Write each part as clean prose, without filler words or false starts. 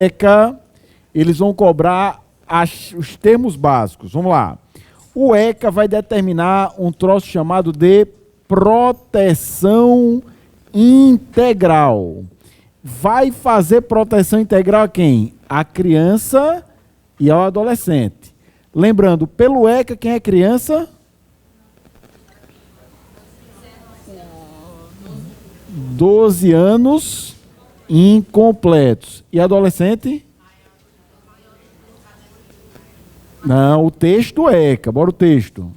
ECA, eles vão cobrar os termos básicos. Vamos lá. O ECA vai determinar um troço chamado de proteção integral. Vai fazer proteção integral a quem? A criança e ao adolescente. Lembrando, pelo ECA, quem é criança? 12 anos incompletos. E adolescente? Não, o texto ECA. Bora o texto.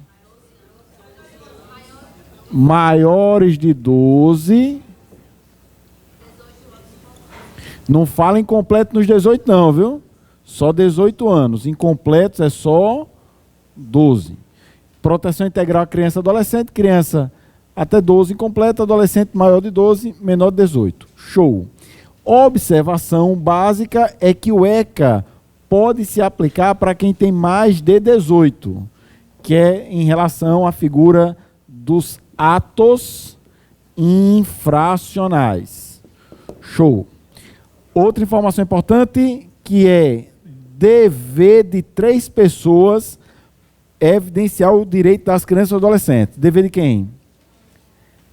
Maiores de 12. Não fala incompleto nos 18 não, viu? Só 18 anos. Incompletos é só 12. Proteção integral a criança e adolescente. Criança até 12 incompleto. Adolescente maior de 12, menor de 18. Show. Observação básica é que o ECA pode se aplicar para quem tem mais de 18, que é em relação à figura dos atos infracionais. Show. Outra informação importante, que é dever de 3 pessoas evidenciar o direito das crianças e adolescentes. Dever de quem?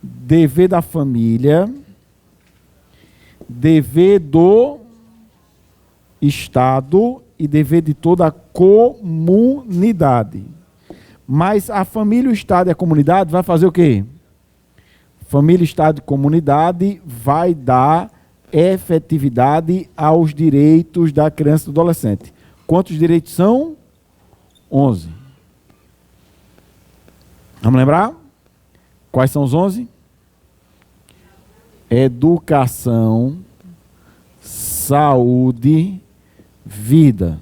Dever da família, dever do Estado e dever de toda a comunidade. Mas a família, o Estado e a comunidade vai fazer o quê? Família, Estado e comunidade vai dar efetividade aos direitos da criança e do adolescente. Quantos direitos são? 11. Vamos lembrar? Quais são os 11? Educação, saúde, vida,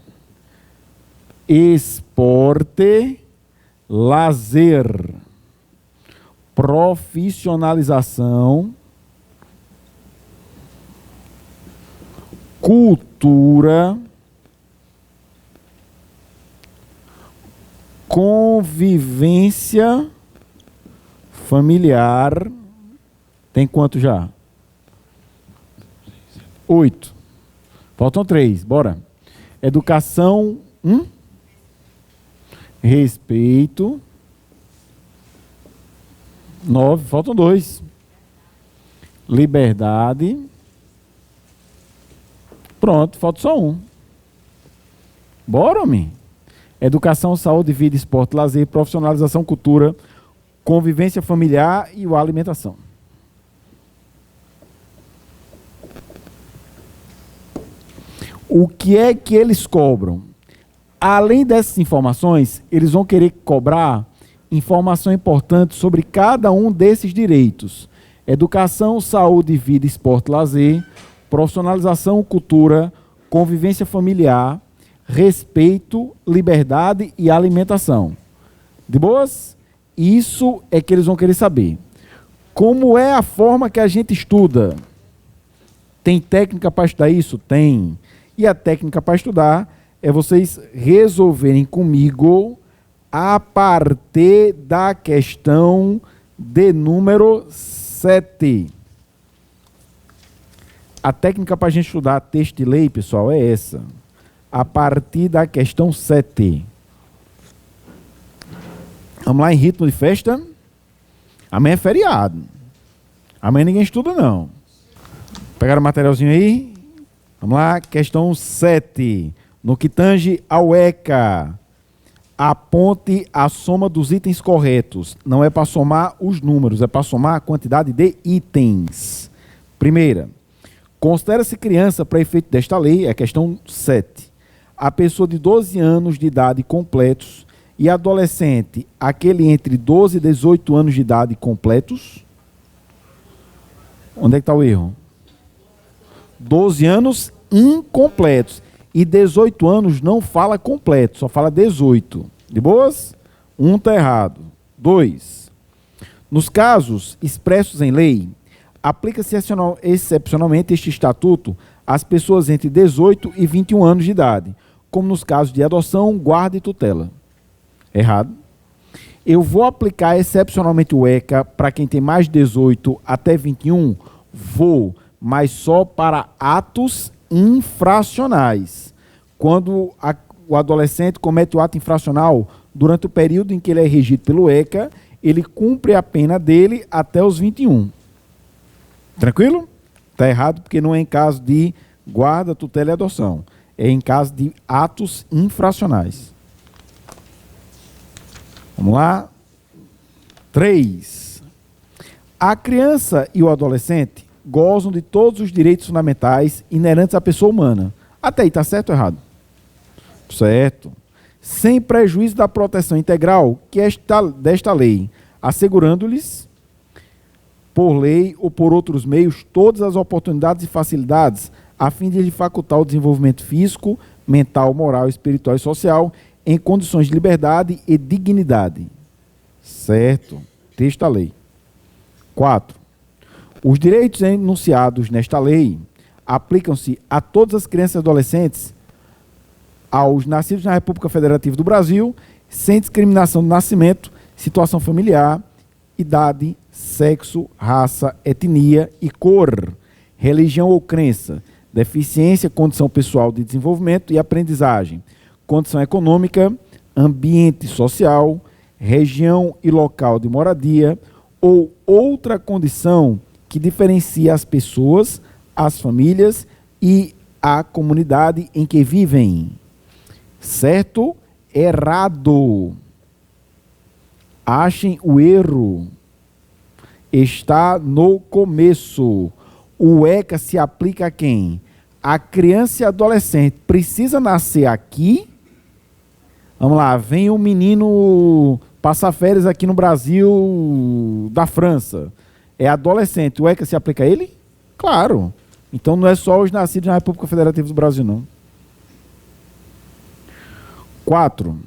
esporte, lazer, profissionalização, cultura, convivência familiar. Tem quanto já? 8. Faltam 3, bora. Educação, respeito, 9, faltam 2. Liberdade. Pronto, falta só 1. Bora, homem. Educação, saúde, vida, esporte, lazer, profissionalização, cultura, convivência familiar e a alimentação. O que é que eles cobram? Além dessas informações, eles vão querer cobrar informação importante sobre cada um desses direitos. Educação, saúde, vida, esporte, lazer, profissionalização, cultura, convivência familiar, respeito, liberdade e alimentação. De boas? Isso é que eles vão querer saber. Como é a forma que a gente estuda? Tem técnica para estudar isso? Tem. E a técnica para estudar é vocês resolverem comigo a partir da questão de número 7. A técnica para a gente estudar texto e lei, pessoal, é essa. A partir da questão 7. Vamos lá em ritmo de festa? Amanhã é feriado. Amanhã ninguém estuda, não. Pegaram o materialzinho aí? Vamos lá, questão 7. No que tange ao ECA, aponte a soma dos itens corretos. Não é para somar os números, é para somar a quantidade de itens. Primeira, considera-se criança para efeito desta lei, é questão 7. A pessoa de 12 anos de idade completos e adolescente, aquele entre 12 e 18 anos de idade completos. Onde é que está o erro? 12 anos incompletos. E 18 anos não fala completo, só fala 18. De boas? 1 está errado. 2. Nos casos expressos em lei, aplica-se excepcionalmente este estatuto às pessoas entre 18 e 21 anos de idade, como nos casos de adoção, guarda e tutela. Errado. Eu vou aplicar excepcionalmente o ECA para quem tem mais de 18 até 21? Vou, mas só para atos infracionais. Quando o adolescente comete o ato infracional durante o período em que ele é regido pelo ECA, ele cumpre a pena dele até os 21. Tranquilo? Está errado porque não é em caso de guarda, tutela e adoção. É em caso de atos infracionais. Vamos lá. 3. A criança e o adolescente gozam de todos os direitos fundamentais inerentes à pessoa humana. Até aí, está certo ou errado? Certo. Sem prejuízo da proteção integral desta lei, assegurando-lhes, por lei ou por outros meios, todas as oportunidades e facilidades a fim de lhe facultar o desenvolvimento físico, mental, moral, espiritual e social em condições de liberdade e dignidade. Certo. Texto da lei. 4. Os direitos enunciados nesta lei aplicam-se a todas as crianças e adolescentes aos nascidos na República Federativa do Brasil, sem discriminação de nascimento, situação familiar, idade, sexo, raça, etnia e cor, religião ou crença, deficiência, condição pessoal de desenvolvimento e aprendizagem, condição econômica, ambiente social, região e local de moradia ou outra condição que diferencia as pessoas, as famílias e a comunidade em que vivem. Certo? Errado. Achem o erro. Está no começo. O ECA se aplica a quem? A criança e adolescente. Precisa nascer aqui? Vamos lá, vem um menino passar férias aqui no Brasil da França. É adolescente. O ECA se aplica a ele? Claro. Então não é só os nascidos na República Federativa do Brasil, não. 4.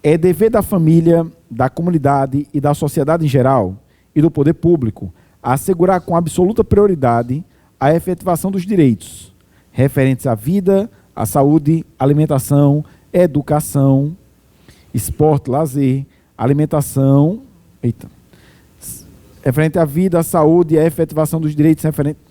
É dever da família, da comunidade e da sociedade em geral e do poder público assegurar com absoluta prioridade a efetivação dos direitos referentes à vida, à saúde, alimentação, educação, esporte, lazer, alimentação, referente à vida, à saúde e à efetivação dos direitos referentes...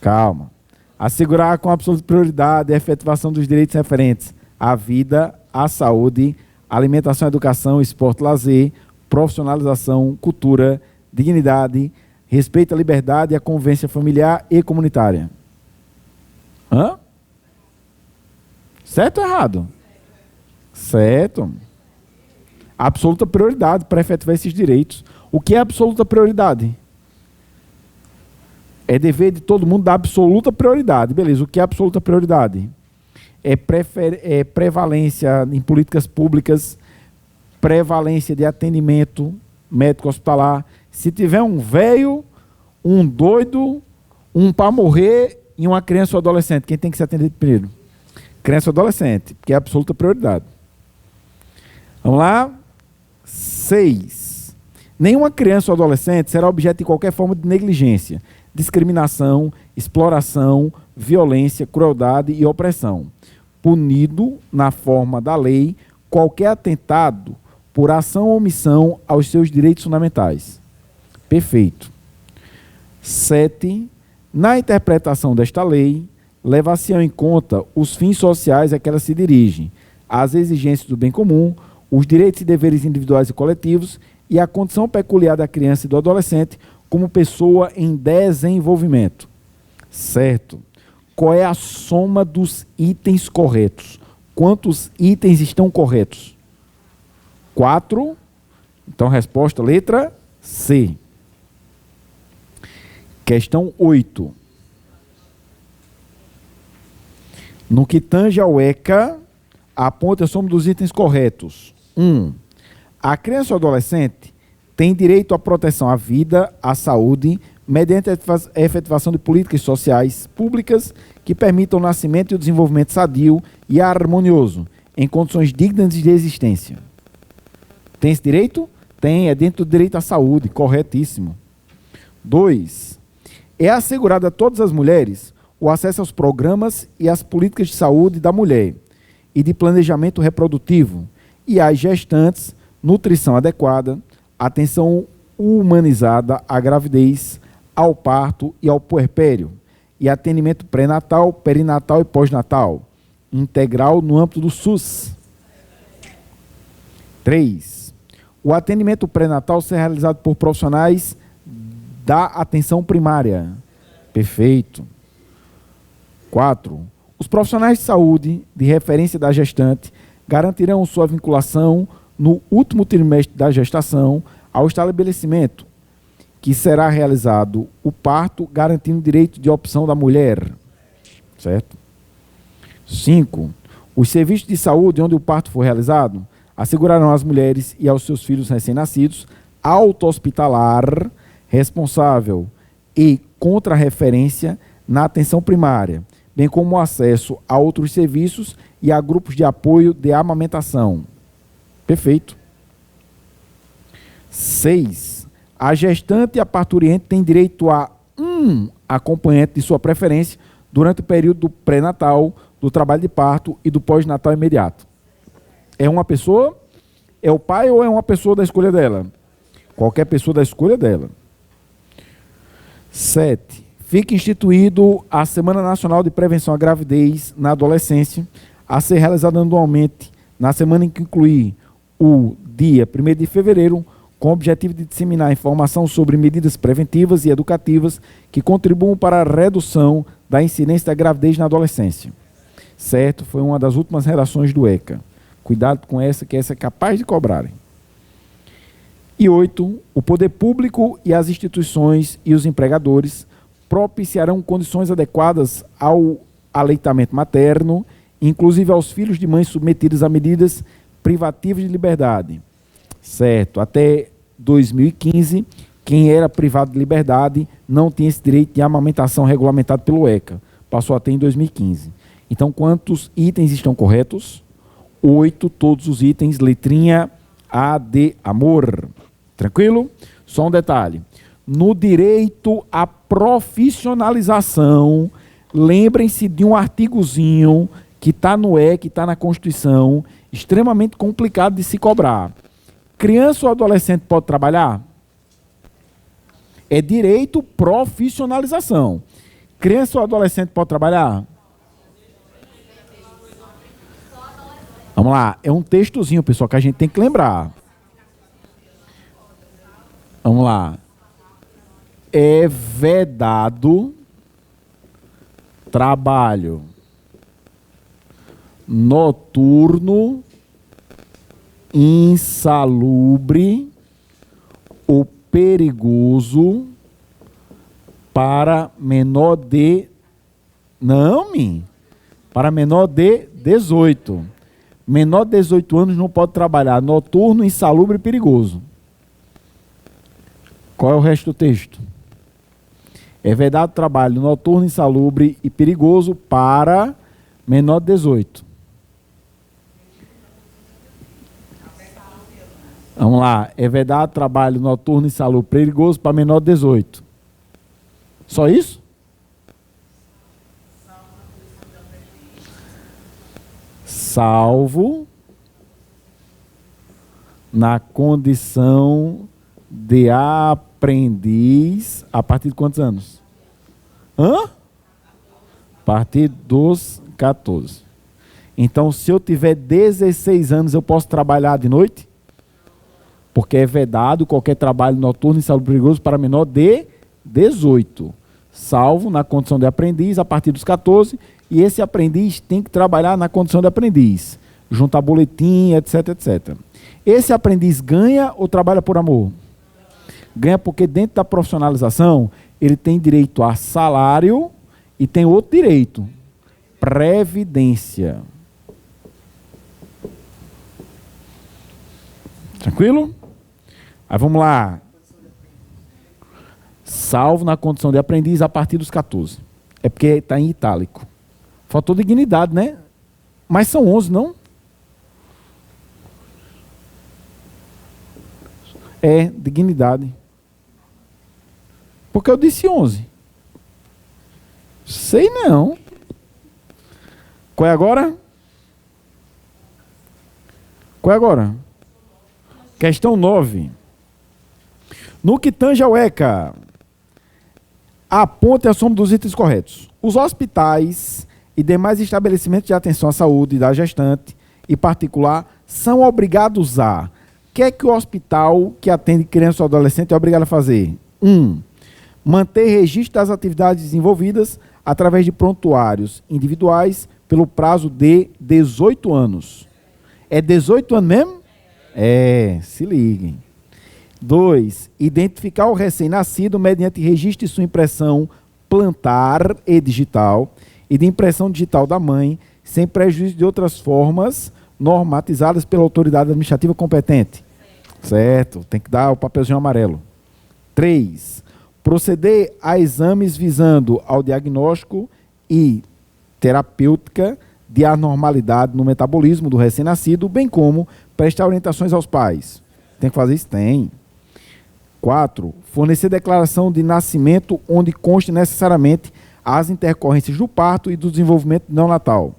Calma. Assegurar com absoluta prioridade a efetivação dos direitos referentes à vida, à saúde, alimentação, educação, esporte, lazer, profissionalização, cultura, dignidade, respeito à liberdade e à convivência familiar e comunitária. Hã? Certo ou errado? Certo. Absoluta prioridade para efetivar esses direitos. O que é absoluta prioridade? É dever de todo mundo dar absoluta prioridade. Beleza, o que é absoluta prioridade? É prevalência em políticas públicas, prevalência de atendimento médico hospitalar. Se tiver um velho, um doido, um para morrer e uma criança ou adolescente, quem tem que ser atendido primeiro? Criança ou adolescente, porque é absoluta prioridade. Vamos lá. 6. Nenhuma criança ou adolescente será objeto de qualquer forma de negligência, discriminação, exploração, violência, crueldade e opressão, punido na forma da lei qualquer atentado por ação ou omissão aos seus direitos fundamentais. Perfeito. 7. Na interpretação desta lei, leva-se em conta os fins sociais a que ela se dirige, as exigências do bem comum, os direitos e deveres individuais e coletivos e a condição peculiar da criança e do adolescente como pessoa em desenvolvimento. Certo. Qual é a soma dos itens corretos? Quantos itens estão corretos? 4. Então, resposta, letra C. Questão 8. No que tange ao ECA, aponte a soma dos itens corretos. 1. A criança ou adolescente tem direito à proteção à vida, à saúde, mediante a efetivação de políticas sociais públicas que permitam o nascimento e o desenvolvimento sadio e harmonioso, em condições dignas de existência. Tem esse direito? Tem, é dentro do direito à saúde, corretíssimo. 2. É assegurado a todas as mulheres o acesso aos programas e às políticas de saúde da mulher e de planejamento reprodutivo e às gestantes, nutrição adequada, atenção humanizada à gravidez, ao parto e ao puerpério, e atendimento pré-natal, perinatal e pós-natal, integral no âmbito do SUS. 3. O atendimento pré-natal ser realizado por profissionais da atenção primária. Perfeito. 4. Os profissionais de saúde de referência da gestante garantirão sua vinculação no último trimestre da gestação ao estabelecimento, que será realizado o parto, garantindo o direito de opção da mulher. Certo? 5. Os serviços de saúde onde o parto for realizado assegurarão às mulheres e aos seus filhos recém-nascidos auto-hospitalar responsável e contra-referência na atenção primária, bem como o acesso a outros serviços e a grupos de apoio de amamentação. Perfeito. 6. A gestante e a parturiente têm direito a um acompanhante de sua preferência durante o período do pré-natal, do trabalho de parto e do pós-natal imediato. É uma pessoa? É o pai ou é uma pessoa da escolha dela? Qualquer pessoa da escolha dela. 7. Fica instituído a Semana Nacional de Prevenção à Gravidez na Adolescência, a ser realizada anualmente na semana em que incluir o dia 1º de fevereiro, com o objetivo de disseminar informação sobre medidas preventivas e educativas que contribuam para a redução da incidência da gravidez na adolescência. Certo? Foi uma das últimas redações do ECA. Cuidado com essa, que essa é capaz de cobrarem. E 8. O poder público e as instituições e os empregadores propiciarão condições adequadas ao aleitamento materno, inclusive aos filhos de mães submetidos a medidas privativas de liberdade. Certo. Até 2015, quem era privado de liberdade não tinha esse direito de amamentação regulamentado pelo ECA. Passou a ter em 2015. Então, quantos itens estão corretos? 8, todos os itens, letrinha A de amor. Tranquilo? Só um detalhe. No direito à profissionalização, lembrem-se de um artigozinho que está no ECA, que está na Constituição, extremamente complicado de se cobrar. Criança ou adolescente pode trabalhar? É direito profissionalização. Criança ou adolescente pode trabalhar? Vamos lá, é um textozinho, pessoal, que a gente tem que lembrar. Vamos lá. É vedado trabalho noturno, insalubre ou perigoso para menor de... Não, para menor de 18. Menor de 18 anos não pode trabalhar noturno, insalubre e perigoso. Qual é o resto do texto? É vedado trabalho noturno, insalubre e perigoso para menor de 18. Vamos lá. É vedado trabalho noturno, insalubre e perigoso para menor de 18. Só isso? Salvo na condição de aprendiz a partir de quantos anos? A partir dos 14. Então, se eu tiver 16 anos, eu posso trabalhar de noite? Porque é vedado qualquer trabalho noturno, insalubre e perigoso para menor de 18. Salvo na condição de aprendiz a partir dos 14. E esse aprendiz tem que trabalhar na condição de aprendiz. Juntar boletim, etc, etc. Esse aprendiz ganha ou trabalha por amor? Ganha porque dentro da profissionalização, ele tem direito a salário e tem outro direito. Previdência. Tranquilo? Aí vamos lá. Salvo na condição de aprendiz a partir dos 14. É porque está em itálico. Faltou dignidade, né? Mas são 11, não? É, dignidade. Porque eu disse 11. Sei não. Qual é agora? Qual é agora? Questão 9. No que tange ao ECA, Aponte a soma dos itens corretos. Os hospitais e demais estabelecimentos de atenção à saúde da gestante e particular são obrigados a... O que é que o hospital que atende criança ou adolescente é obrigado a fazer? 1. Manter registro das atividades desenvolvidas através de prontuários individuais pelo prazo de 18 anos. É 18 anos mesmo? Se liguem. 2. Identificar o recém-nascido mediante registro de sua impressão plantar e digital e de impressão digital da mãe, sem prejuízo de outras formas normatizadas pela autoridade administrativa competente. Certo, tem que dar o papelzinho amarelo. 3. Proceder a exames visando ao diagnóstico e terapêutica de anormalidade no metabolismo do recém-nascido, bem como prestar orientações aos pais. Tem que fazer isso? Tem. 4. Fornecer declaração de nascimento onde conste necessariamente as intercorrências do parto e do desenvolvimento neonatal.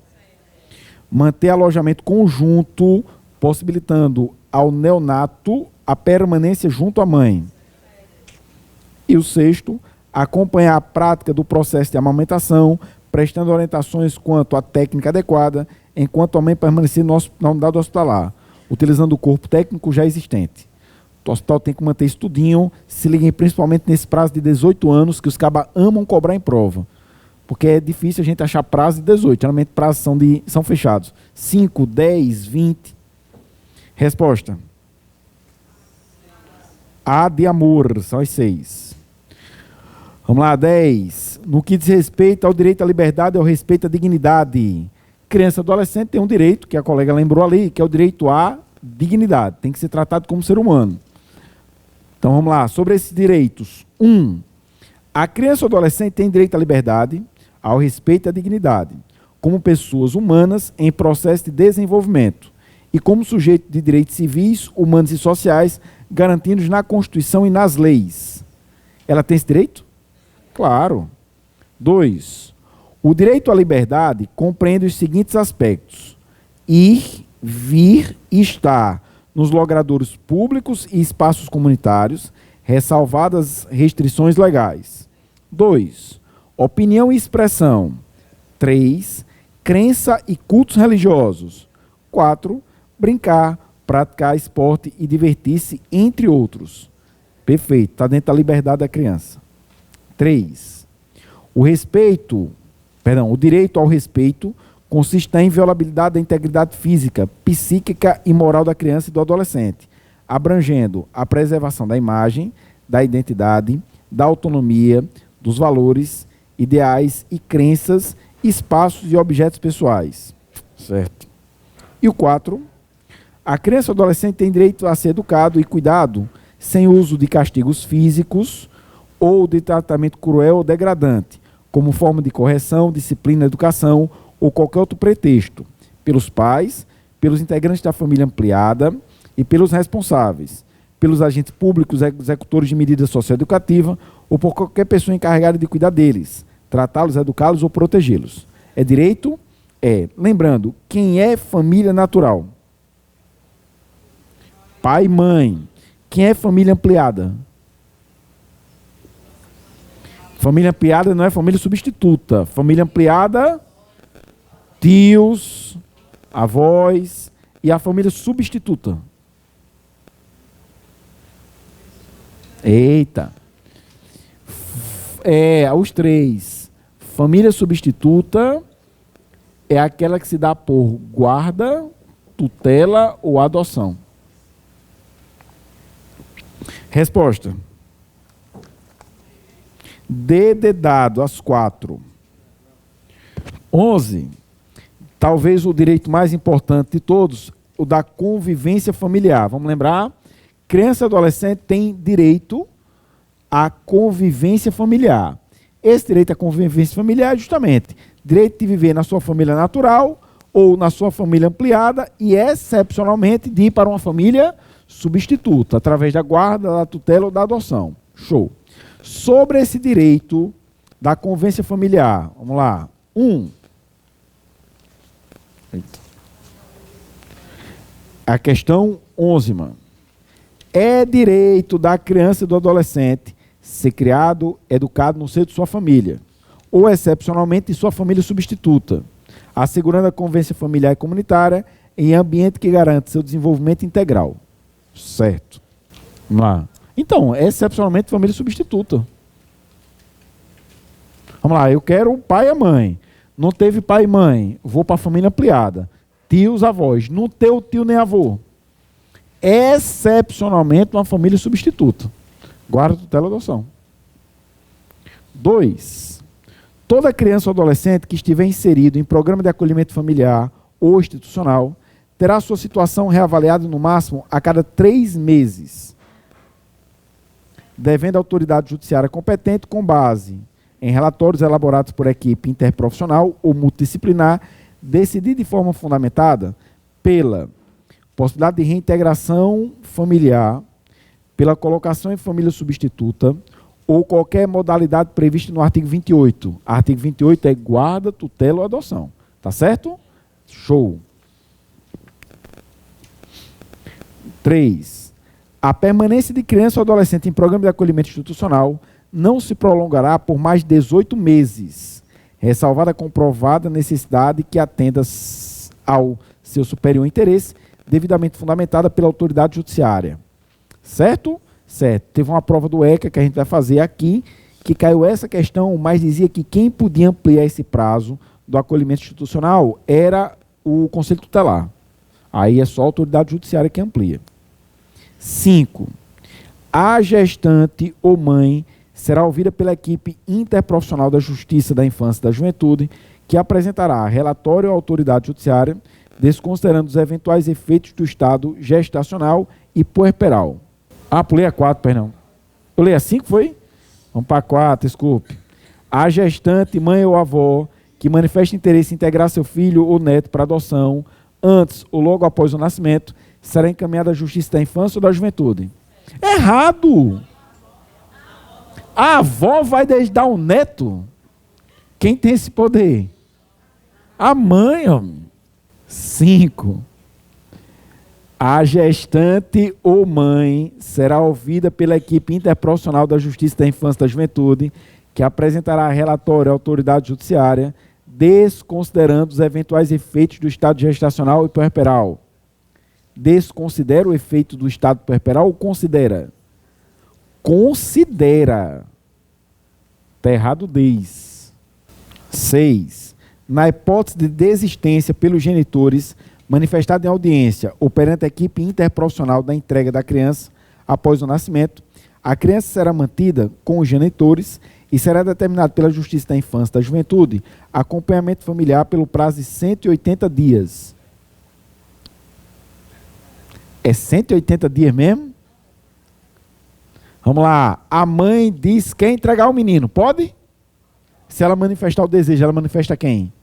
Manter alojamento conjunto, possibilitando ao neonato a permanência junto à mãe. E o 6. Acompanhar a prática do processo de amamentação, prestando orientações quanto à técnica adequada, enquanto a mãe permanecer na unidade hospitalar, utilizando o corpo técnico já existente. O hospital tem que manter isso tudinho, se liguem principalmente nesse prazo de 18 anos, que os cabas amam cobrar em prova. Porque é difícil a gente achar prazo de 18, geralmente prazos são fechados. 5, 10, 20. Resposta. A de amor, são as 6. Vamos lá, 10. No que diz respeito ao direito à liberdade e ao respeito à dignidade. Criança e adolescente tem um direito, que a colega lembrou ali, que é o direito à dignidade. Tem que ser tratado como ser humano. Então vamos lá, sobre esses direitos. 1. A criança ou adolescente tem direito à liberdade, ao respeito e à dignidade, como pessoas humanas em processo de desenvolvimento e como sujeito de direitos civis, humanos e sociais garantidos na Constituição e nas leis. Ela tem esse direito? Claro. 2. O direito à liberdade compreende os seguintes aspectos: ir, vir e estar nos logradouros públicos e espaços comunitários, ressalvadas restrições legais. 2. Opinião e expressão. 3. Crença e cultos religiosos. 4. Brincar, praticar esporte e divertir-se, entre outros. Perfeito, está dentro da liberdade da criança. 3. O direito ao respeito consiste na inviolabilidade da integridade física, psíquica e moral da criança e do adolescente, abrangendo a preservação da imagem, da identidade, da autonomia, dos valores, ideais e crenças, espaços e objetos pessoais. Certo. E o 4. A criança ou adolescente tem direito a ser educado e cuidado sem uso de castigos físicos ou de tratamento cruel ou degradante, como forma de correção, disciplina, educação ou qualquer outro pretexto, pelos pais, pelos integrantes da família ampliada e pelos responsáveis, pelos agentes públicos, executores de medida socioeducativa ou por qualquer pessoa encarregada de cuidar deles, tratá-los, educá-los ou protegê-los. É direito? É. Lembrando, quem é família natural? Pai e mãe. Quem é família ampliada? Família ampliada não é família substituta. Família ampliada, tios, avós e a família substituta. Eita. Os 3. Família substituta é aquela que se dá por guarda, tutela ou adoção. Resposta. D de dado, as 4. 11. Talvez o direito mais importante de todos, o da convivência familiar. Vamos lembrar? Criança e adolescente tem direito à convivência familiar. Esse direito à convivência familiar é justamente direito de viver na sua família natural ou na sua família ampliada e, excepcionalmente, de ir para uma família substituta, através da guarda, da tutela ou da adoção. Show. Sobre esse direito da convivência familiar, vamos lá. 1. A questão 11, mano. É direito da criança e do adolescente ser criado, educado no seio de sua família, ou excepcionalmente em sua família substituta, assegurando a convivência familiar e comunitária em ambiente que garante seu desenvolvimento integral. Certo. Vamos lá. Então, excepcionalmente família substituta. Vamos lá, eu quero o pai e a mãe. Não teve pai e mãe, vou para a família ampliada. Tios, avós. Não teu tio nem avô. Excepcionalmente uma família substituta. Guarda, tutela, adoção. 2. Toda criança ou adolescente que estiver inserido em programa de acolhimento familiar ou institucional terá sua situação reavaliada no máximo a cada 3 meses, devendo a autoridade judiciária competente, com base em relatórios elaborados por equipe interprofissional ou multidisciplinar, decidir de forma fundamentada pela possibilidade de reintegração familiar, pela colocação em família substituta ou qualquer modalidade prevista no artigo 28. Artigo 28 é guarda, tutela ou adoção. Tá certo? Show. 3. A permanência de criança ou adolescente em programa de acolhimento institucional não se prolongará por mais de 18 meses, ressalvada a comprovada necessidade que atenda ao seu superior interesse, devidamente fundamentada pela autoridade judiciária. Certo? Certo. Teve uma prova do ECA que a gente vai fazer aqui, que caiu essa questão, mas dizia que quem podia ampliar esse prazo do acolhimento institucional era o Conselho Tutelar. Aí é só a autoridade judiciária que amplia. 5. A gestante ou mãe será ouvida pela equipe interprofissional da Justiça da Infância e da Juventude, que apresentará relatório à autoridade judiciária, desconsiderando os eventuais efeitos do estado gestacional e puerperal. Ah, pulei a 4, perdão. Pulei a 5, foi? Vamos para a 4, desculpe. A gestante, mãe ou avó, que manifesta interesse em integrar seu filho ou neto para adoção, antes ou logo após o nascimento, será encaminhada à Justiça da Infância ou da Juventude. Errado! A avó vai dar um neto? Quem tem esse poder? A mãe, homem. 5. A gestante ou mãe será ouvida pela equipe interprofissional da Justiça da Infância e da Juventude, que apresentará relatório à autoridade judiciária, desconsiderando os eventuais efeitos do estado gestacional e puerperal. Desconsidera o efeito do estado puerperal ou considera? Considera. Está errado, diz. 6. Na hipótese de desistência pelos genitores, manifestada em audiência ou perante a equipe interprofissional da entrega da criança após o nascimento, a criança será mantida com os genitores e será determinado pela Justiça da Infância e da Juventude acompanhamento familiar pelo prazo de 180 dias. É 180 dias mesmo? Vamos lá. A mãe diz que quer entregar o menino. Pode? Se ela manifestar o desejo, ela manifesta quem?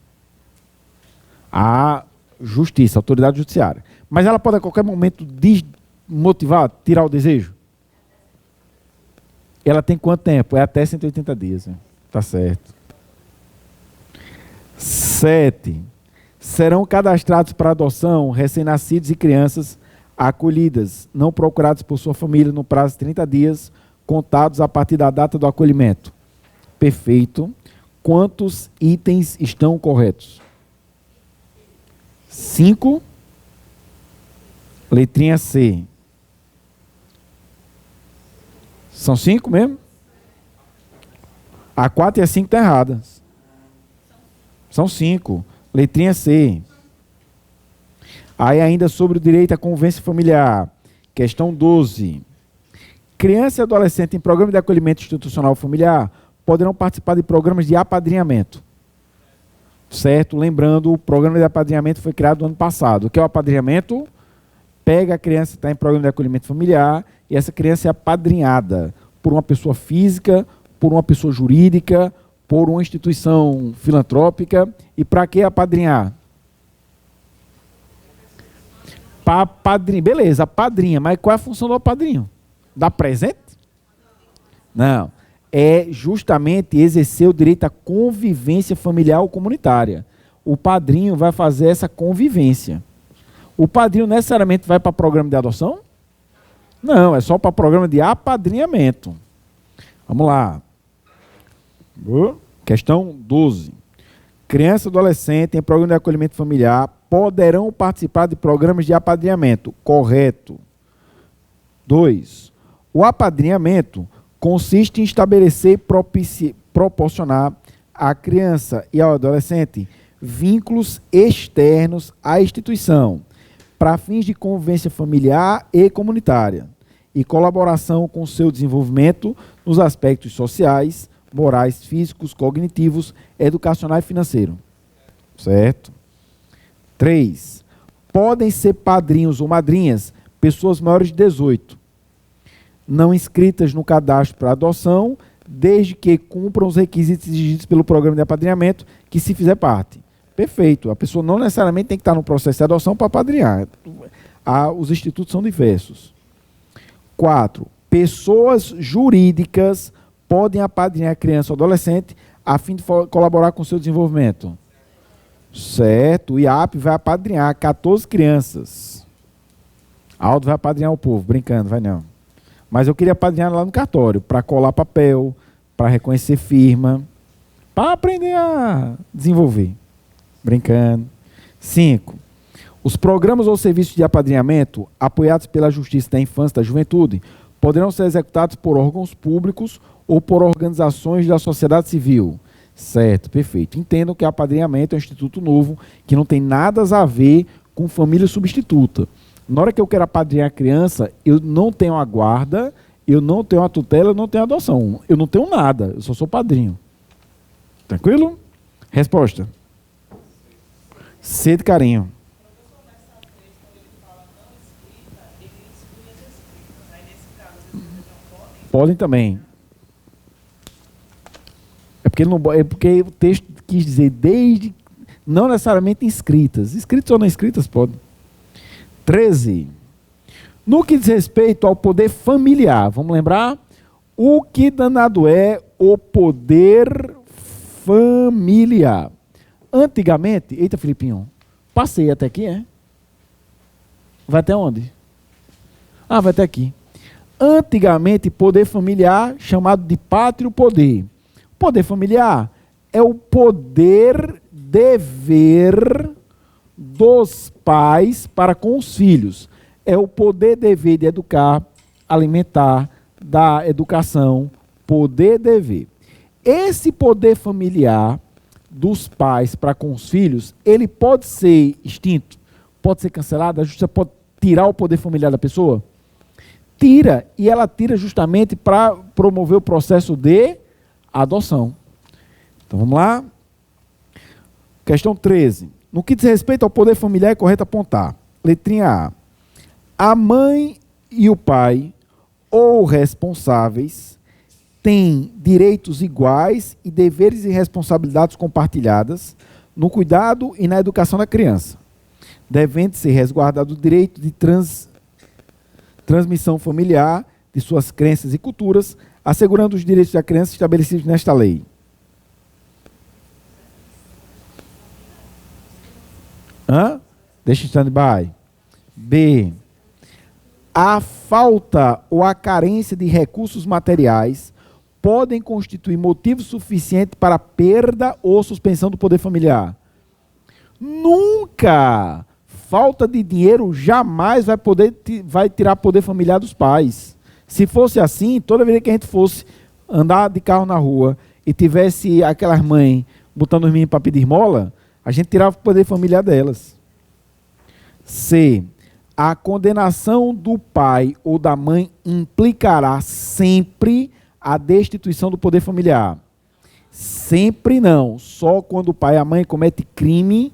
A Justiça, a autoridade judiciária. Mas ela pode a qualquer momento desmotivar, tirar o desejo? Ela tem quanto tempo? É até 180 dias. Né? Tá certo. 7. Serão cadastrados para adoção recém-nascidos e crianças acolhidas, não procurados por sua família no prazo de 30 dias, contados a partir da data do acolhimento. Perfeito. Quantos itens estão corretos? 5. Letrinha C. São 5 mesmo? A 4 e a 5 estão erradas. São 5. Letrinha C. Aí ainda sobre o direito à convivência familiar. Questão 12. Criança e adolescente em programa de acolhimento institucional familiar poderão participar de programas de apadrinhamento. Certo? Lembrando, o programa de apadrinhamento foi criado no ano passado. O que é o apadrinhamento? Pega a criança que está em programa de acolhimento familiar e essa criança é apadrinhada por uma pessoa física, por uma pessoa jurídica, por uma instituição filantrópica. E para que apadrinhar? Para padrinho. Beleza, padrinha, mas qual é a função do padrinho? Dar presente? Não. É justamente exercer o direito à convivência familiar ou comunitária. O padrinho vai fazer essa convivência. O padrinho necessariamente vai para programa de adoção? Não, é só para programa de apadrinhamento. Vamos lá. Questão 12. Criança e adolescente em programa de acolhimento familiar poderão participar de programas de apadrinhamento. Correto. 2. O apadrinhamento consiste em estabelecer e proporcionar à criança e ao adolescente vínculos externos à instituição para fins de convivência familiar e comunitária e colaboração com seu desenvolvimento nos aspectos sociais, morais, físicos, cognitivos, educacional e financeiro. Certo? 3. Podem ser padrinhos ou madrinhas pessoas maiores de 18, não inscritas no cadastro para adoção, desde que cumpram os requisitos exigidos pelo programa de apadrinhamento, que se fizer parte. Perfeito. A pessoa não necessariamente tem que estar no processo de adoção para apadrinhar. Os institutos são diversos. 4. Pessoas jurídicas podem apadrinhar criança ou adolescente a fim de colaborar com o seu desenvolvimento. Certo. O IAP vai apadrinhar 14 crianças. Aldo vai apadrinhar o povo. Brincando, vai não. Mas eu queria apadrinhar lá no cartório, para colar papel, para reconhecer firma, para aprender a desenvolver. Brincando. 5. Os programas ou serviços de apadrinhamento, apoiados pela Justiça da Infância e da Juventude, poderão ser executados por órgãos públicos ou por organizações da sociedade civil. Certo, perfeito. Entendam que apadrinhamento é um instituto novo, que não tem nada a ver com família substituta. Na hora que eu quero apadrinhar a criança, eu não tenho a guarda, eu não tenho a tutela, eu não tenho a adoção. Eu não tenho nada, eu só sou padrinho. Tranquilo? Resposta. C de carinho. Podem também. É porque o texto quis dizer desde, não necessariamente inscritas. Inscritas ou não inscritas, podem. 13. No que diz respeito ao poder familiar, vamos lembrar? O que danado é o poder familiar? Antigamente, eita Filipinho, passei até aqui, é? Vai até onde? Ah, vai até aqui. Antigamente, poder familiar, chamado de pátrio poder. Poder familiar é o poder dever dos pais para com os filhos. É o poder dever de educar, alimentar, dar educação, poder dever. Esse poder familiar dos pais para com os filhos, ele pode ser extinto, pode ser cancelado, a justiça pode tirar o poder familiar da pessoa? Tira, e ela tira justamente para promover o processo de adoção. Então vamos lá. Questão 13. No que diz respeito ao poder familiar, é correto apontar. Letrinha A. A mãe e o pai, ou responsáveis, têm direitos iguais e deveres e responsabilidades compartilhadas no cuidado e na educação da criança, devendo ser resguardado o direito de transmissão familiar de suas crenças e culturas, assegurando os direitos da criança estabelecidos nesta lei. Deixa em stand-by. B. A falta ou a carência de recursos materiais podem constituir motivo suficiente para perda ou suspensão do poder familiar. Nunca! Falta de dinheiro jamais vai tirar poder familiar dos pais. Se fosse assim, toda vez que a gente fosse andar de carro na rua e tivesse aquelas mães botando os meninos para pedir esmola, a gente tirava o poder familiar delas. C. A condenação do pai ou da mãe implicará sempre a destituição do poder familiar. Sempre não. Só quando o pai e a mãe cometem crime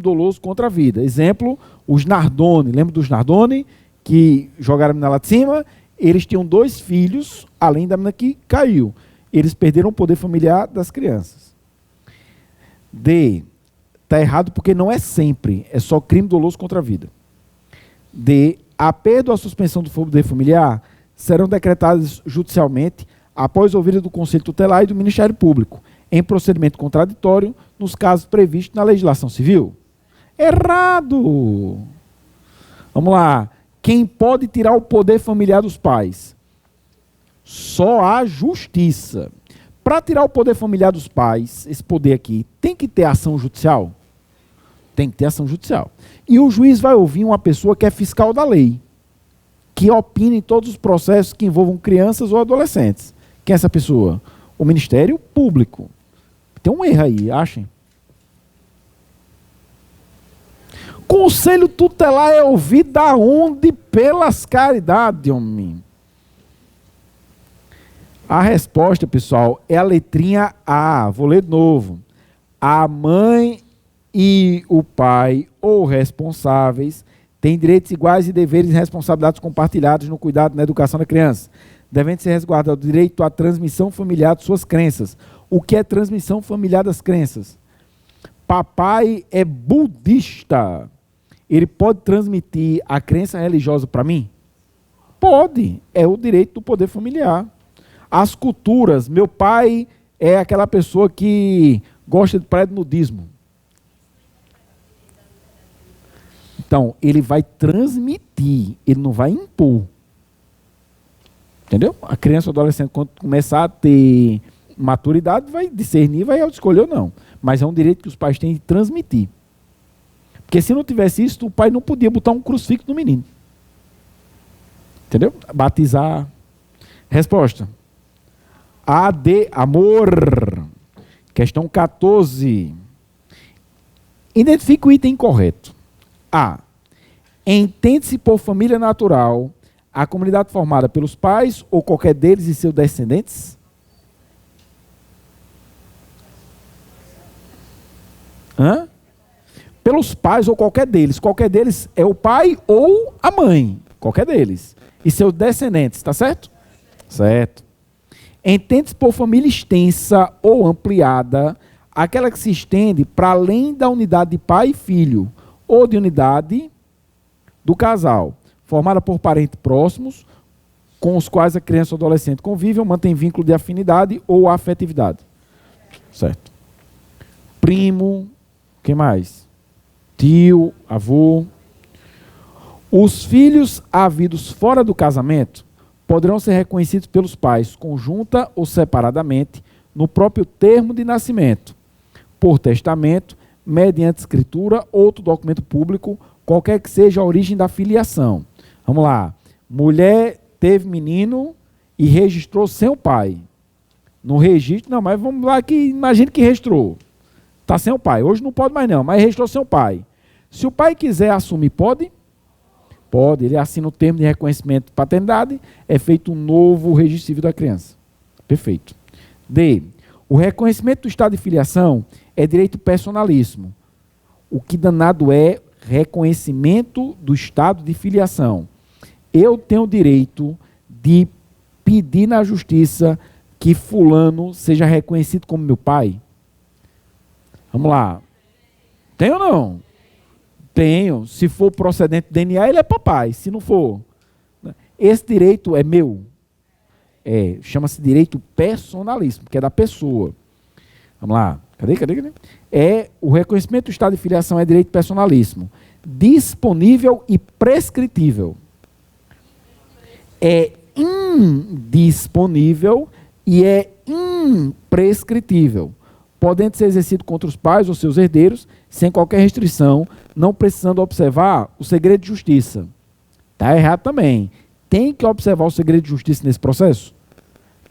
doloso contra a vida. Exemplo, os Nardoni. Lembra dos Nardoni? Que jogaram a menina lá de cima? Eles tinham 2 filhos, além da menina que caiu. Eles perderam o poder familiar das crianças. D. Está errado porque não é sempre. É só crime doloso contra a vida. D. A perda ou a suspensão do poder familiar serão decretadas judicialmente após ouvida do Conselho Tutelar e do Ministério Público, em procedimento contraditório, nos casos previstos na legislação civil. Errado! Vamos lá. Quem pode tirar o poder familiar dos pais? Só a justiça. Para tirar o poder familiar dos pais, esse poder aqui, tem que ter ação judicial? Tem que ter ação judicial. E o juiz vai ouvir uma pessoa que é fiscal da lei, que opina em todos os processos que envolvam crianças ou adolescentes. Quem é essa pessoa? O Ministério Público. Tem um erro aí, achem. Conselho tutelar é ouvido da onde? Pelas caridades, homem. A resposta, pessoal, é a letrinha A. Vou ler de novo. A mãe e o pai ou responsáveis têm direitos iguais e deveres e responsabilidades compartilhados no cuidado e na educação da criança. Devem ser resguardados o direito à transmissão familiar de suas crenças. O que é transmissão familiar das crenças? Papai é budista. Ele pode transmitir a crença religiosa para mim? Pode. É o direito do poder familiar. As culturas, meu pai é aquela pessoa que gosta de praia de nudismo. Então, ele vai transmitir, ele não vai impor. Entendeu? A criança ou adolescente, quando começar a ter maturidade, vai discernir, vai escolher ou não. Mas é um direito que os pais têm de transmitir. Porque se não tivesse isso, o pai não podia botar um crucifixo no menino. Entendeu? Batizar. Resposta. A de amor. Questão 14. Identifique o item incorreto. A. Entende-se por família natural a comunidade formada pelos pais ou qualquer deles e seus descendentes? Hã? Pelos pais ou qualquer deles. Qualquer deles é o pai ou a mãe. Qualquer deles. E seus descendentes, tá certo? Certo. Entende-se por família extensa ou ampliada aquela que se estende para além da unidade de pai e filho ou de unidade do casal, formada por parentes próximos com os quais a criança ou adolescente convive ou mantém vínculo de afinidade ou afetividade. Certo. Primo, quem mais? Tio, avô. Os filhos havidos fora do casamento poderão ser reconhecidos pelos pais, conjunta ou separadamente, no próprio termo de nascimento, por testamento, mediante escritura, outro documento público, qualquer que seja a origem da filiação. Vamos lá. Mulher teve menino e registrou sem o pai. No registro, não, mas vamos lá que imagine que registrou. Está sem o pai. Hoje não pode mais não, mas registrou sem o pai. Se o pai quiser assumir, pode? Pode. Ele assina o termo de reconhecimento de paternidade, é feito um novo registro civil da criança. Perfeito. D. O reconhecimento do estado de filiação é direito personalíssimo. O que danado é reconhecimento do estado de filiação? Eu tenho o direito de pedir na justiça que fulano seja reconhecido como meu pai? Vamos lá. Tem ou não? Tenho. Se for procedente do DNA, ele é papai. Se não for, esse direito é meu. Chama-se direito personalíssimo, que é da pessoa. Vamos lá. Cadê? O reconhecimento do estado de filiação é direito personalíssimo. Disponível e prescritível. É indisponível e é imprescritível, podendo ser exercido contra os pais ou seus herdeiros, sem qualquer restrição, não precisando observar o segredo de justiça. Está errado também. Tem que observar o segredo de justiça nesse processo?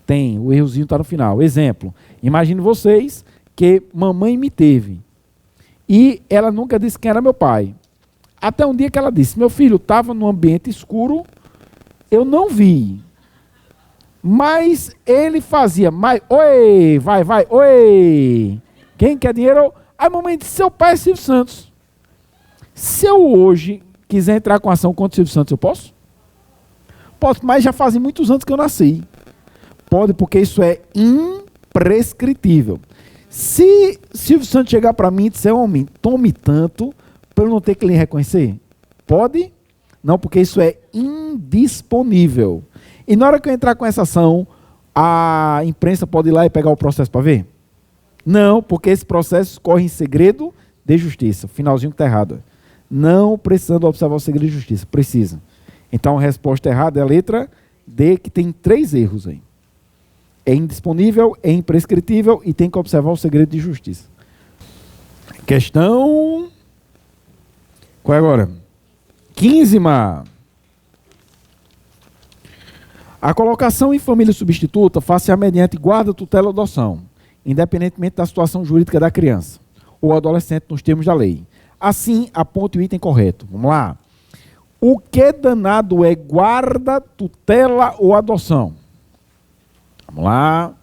Tem, o errozinho está no final. Exemplo, imagine vocês que mamãe me teve e ela nunca disse quem era meu pai. Até um dia que ela disse, meu filho estava num ambiente escuro, eu não vi. Mas ele fazia, oi, vai, oi. Quem quer dinheiro? Aí a mamãe disse, seu pai é Silvio Santos. Se eu hoje quiser entrar com ação contra o Silvio Santos, eu posso? Posso, mas já fazem muitos anos que eu nasci. Pode, porque isso é imprescritível. Se Silvio Santos chegar para mim e disser, homem, tome tanto, para eu não ter que lhe reconhecer, pode? Não, porque isso é indisponível. E na hora que eu entrar com essa ação, a imprensa pode ir lá e pegar o processo para ver? Não, porque esse processo corre em segredo de justiça. Finalzinho que está errado. Não precisando observar o segredo de justiça. Precisa. Então a resposta errada é a letra D, que tem 3 erros aí. É indisponível, é imprescritível e tem que observar o segredo de justiça. Questão... Qual é agora? 15ª. A colocação em família substituta faz-se mediante guarda, tutela ou adoção, independentemente da situação jurídica da criança ou adolescente nos termos da lei. Assim, aponte o item correto. Vamos lá. O que danado é guarda, tutela ou adoção? Vamos lá.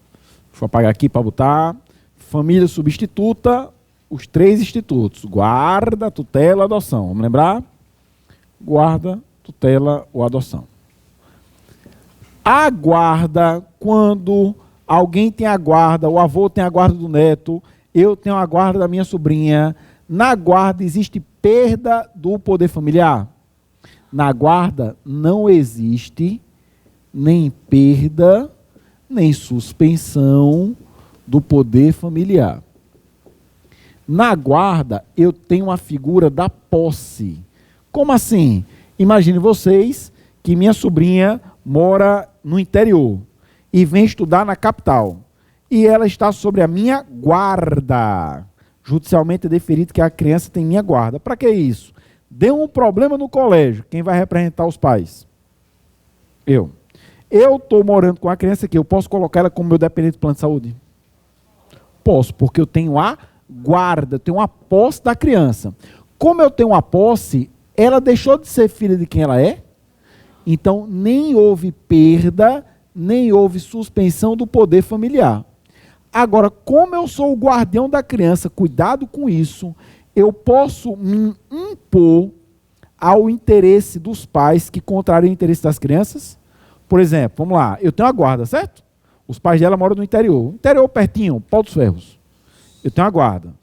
Deixa eu apagar aqui para botar. Família substituta, os 3 institutos. Guarda, tutela, adoção. Vamos lembrar? Guarda, tutela ou adoção. A guarda, quando alguém tem a guarda, o avô tem a guarda do neto, eu tenho a guarda da minha sobrinha. Na guarda existe perda do poder familiar? Na guarda não existe nem perda, nem suspensão do poder familiar. Na guarda, eu tenho a figura da posse. Como assim? Imagine vocês que minha sobrinha mora no interior e vem estudar na capital. E ela está sobre a minha guarda. Judicialmente é deferido que a criança tem minha guarda. Para que isso? Deu um problema no colégio. Quem vai representar os pais? Eu. Eu estou morando com a criança aqui. Eu posso colocar ela como meu dependente de plano de saúde? Posso, porque eu tenho a guarda, eu tenho a posse da criança. Como eu tenho a posse, ela deixou de ser filha de quem ela é? Então, nem houve perda, nem houve suspensão do poder familiar. Agora, como eu sou o guardião da criança, cuidado com isso, eu posso me impor ao interesse dos pais que contrariam o interesse das crianças? Por exemplo, vamos lá, eu tenho a guarda, certo? Os pais dela moram no interior. Interior pertinho, Pau dos Ferros. Eu tenho a guarda.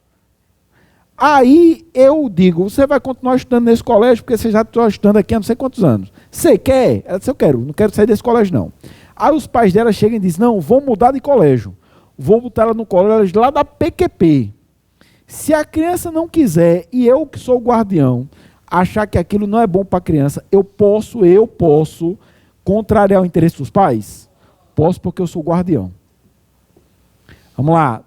Aí eu digo, você vai continuar estudando nesse colégio, porque você já está estudando aqui há não sei quantos anos. Você quer? Ela disse, eu quero, não quero sair desse colégio não. Aí os pais dela chegam e dizem, não, vou mudar de colégio. Vou botar ela no colégio lá da PQP. Se a criança não quiser, e eu que sou o guardião, achar que aquilo não é bom para a criança, eu posso contrariar o interesse dos pais? Posso, porque eu sou o guardião. Vamos lá.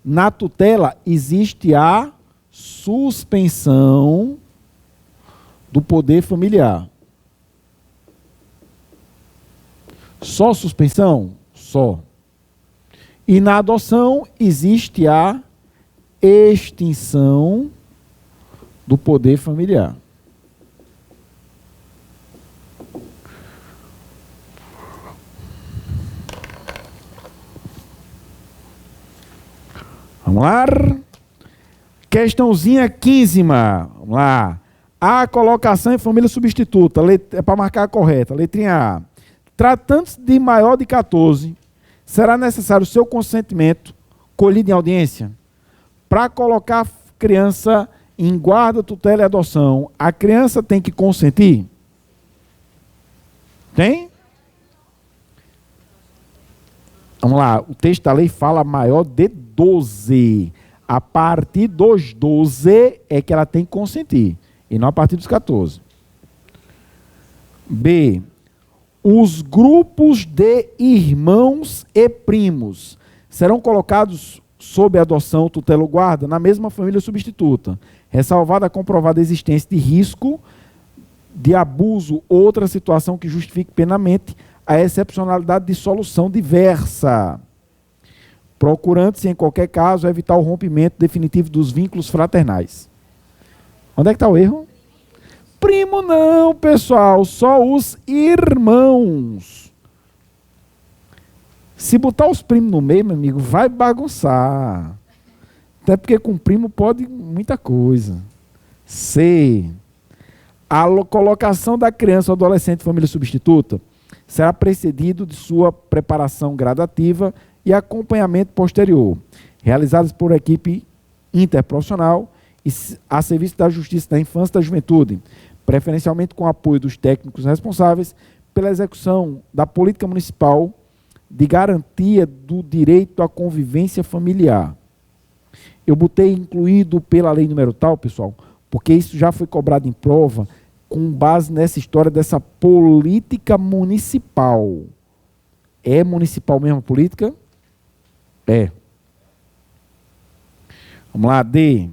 Na tutela existe a suspensão do poder familiar. Só suspensão? Só. E na adoção existe a extinção do poder familiar. Vamos lá. Questãozinha 15ª. Vamos lá. A colocação em família substituta. É para marcar a correta. Letrinha A. Tratando-se de maior de 14, será necessário o seu consentimento, colhido em audiência, para colocar a criança em guarda, tutela e adoção. A criança tem que consentir? Tem? Vamos lá. O texto da lei fala maior de 12. A partir dos 12 é que ela tem que consentir, e não a partir dos 14. B. Os grupos de irmãos e primos serão colocados sob adoção, tutela ou guarda na mesma família substituta, ressalvada a comprovada existência de risco de abuso ou outra situação que justifique plenamente a excepcionalidade de solução diversa, procurando-se, em qualquer caso, evitar o rompimento definitivo dos vínculos fraternais. Onde é que está o erro? Primo não, pessoal, só os irmãos. Se botar os primos no meio, meu amigo, vai bagunçar. Até porque com primo pode muita coisa. C. A colocação da criança ou adolescente em família substituta será precedido de sua preparação gradativa e acompanhamento posterior, realizados por equipe interprofissional e a serviço da Justiça da Infância e da Juventude, preferencialmente com o apoio dos técnicos responsáveis pela execução da política municipal de garantia do direito à convivência familiar. Eu botei incluído pela lei número tal, pessoal, porque isso já foi cobrado em prova, com base nessa história dessa política municipal. É municipal mesmo a política? É. Vamos lá, D.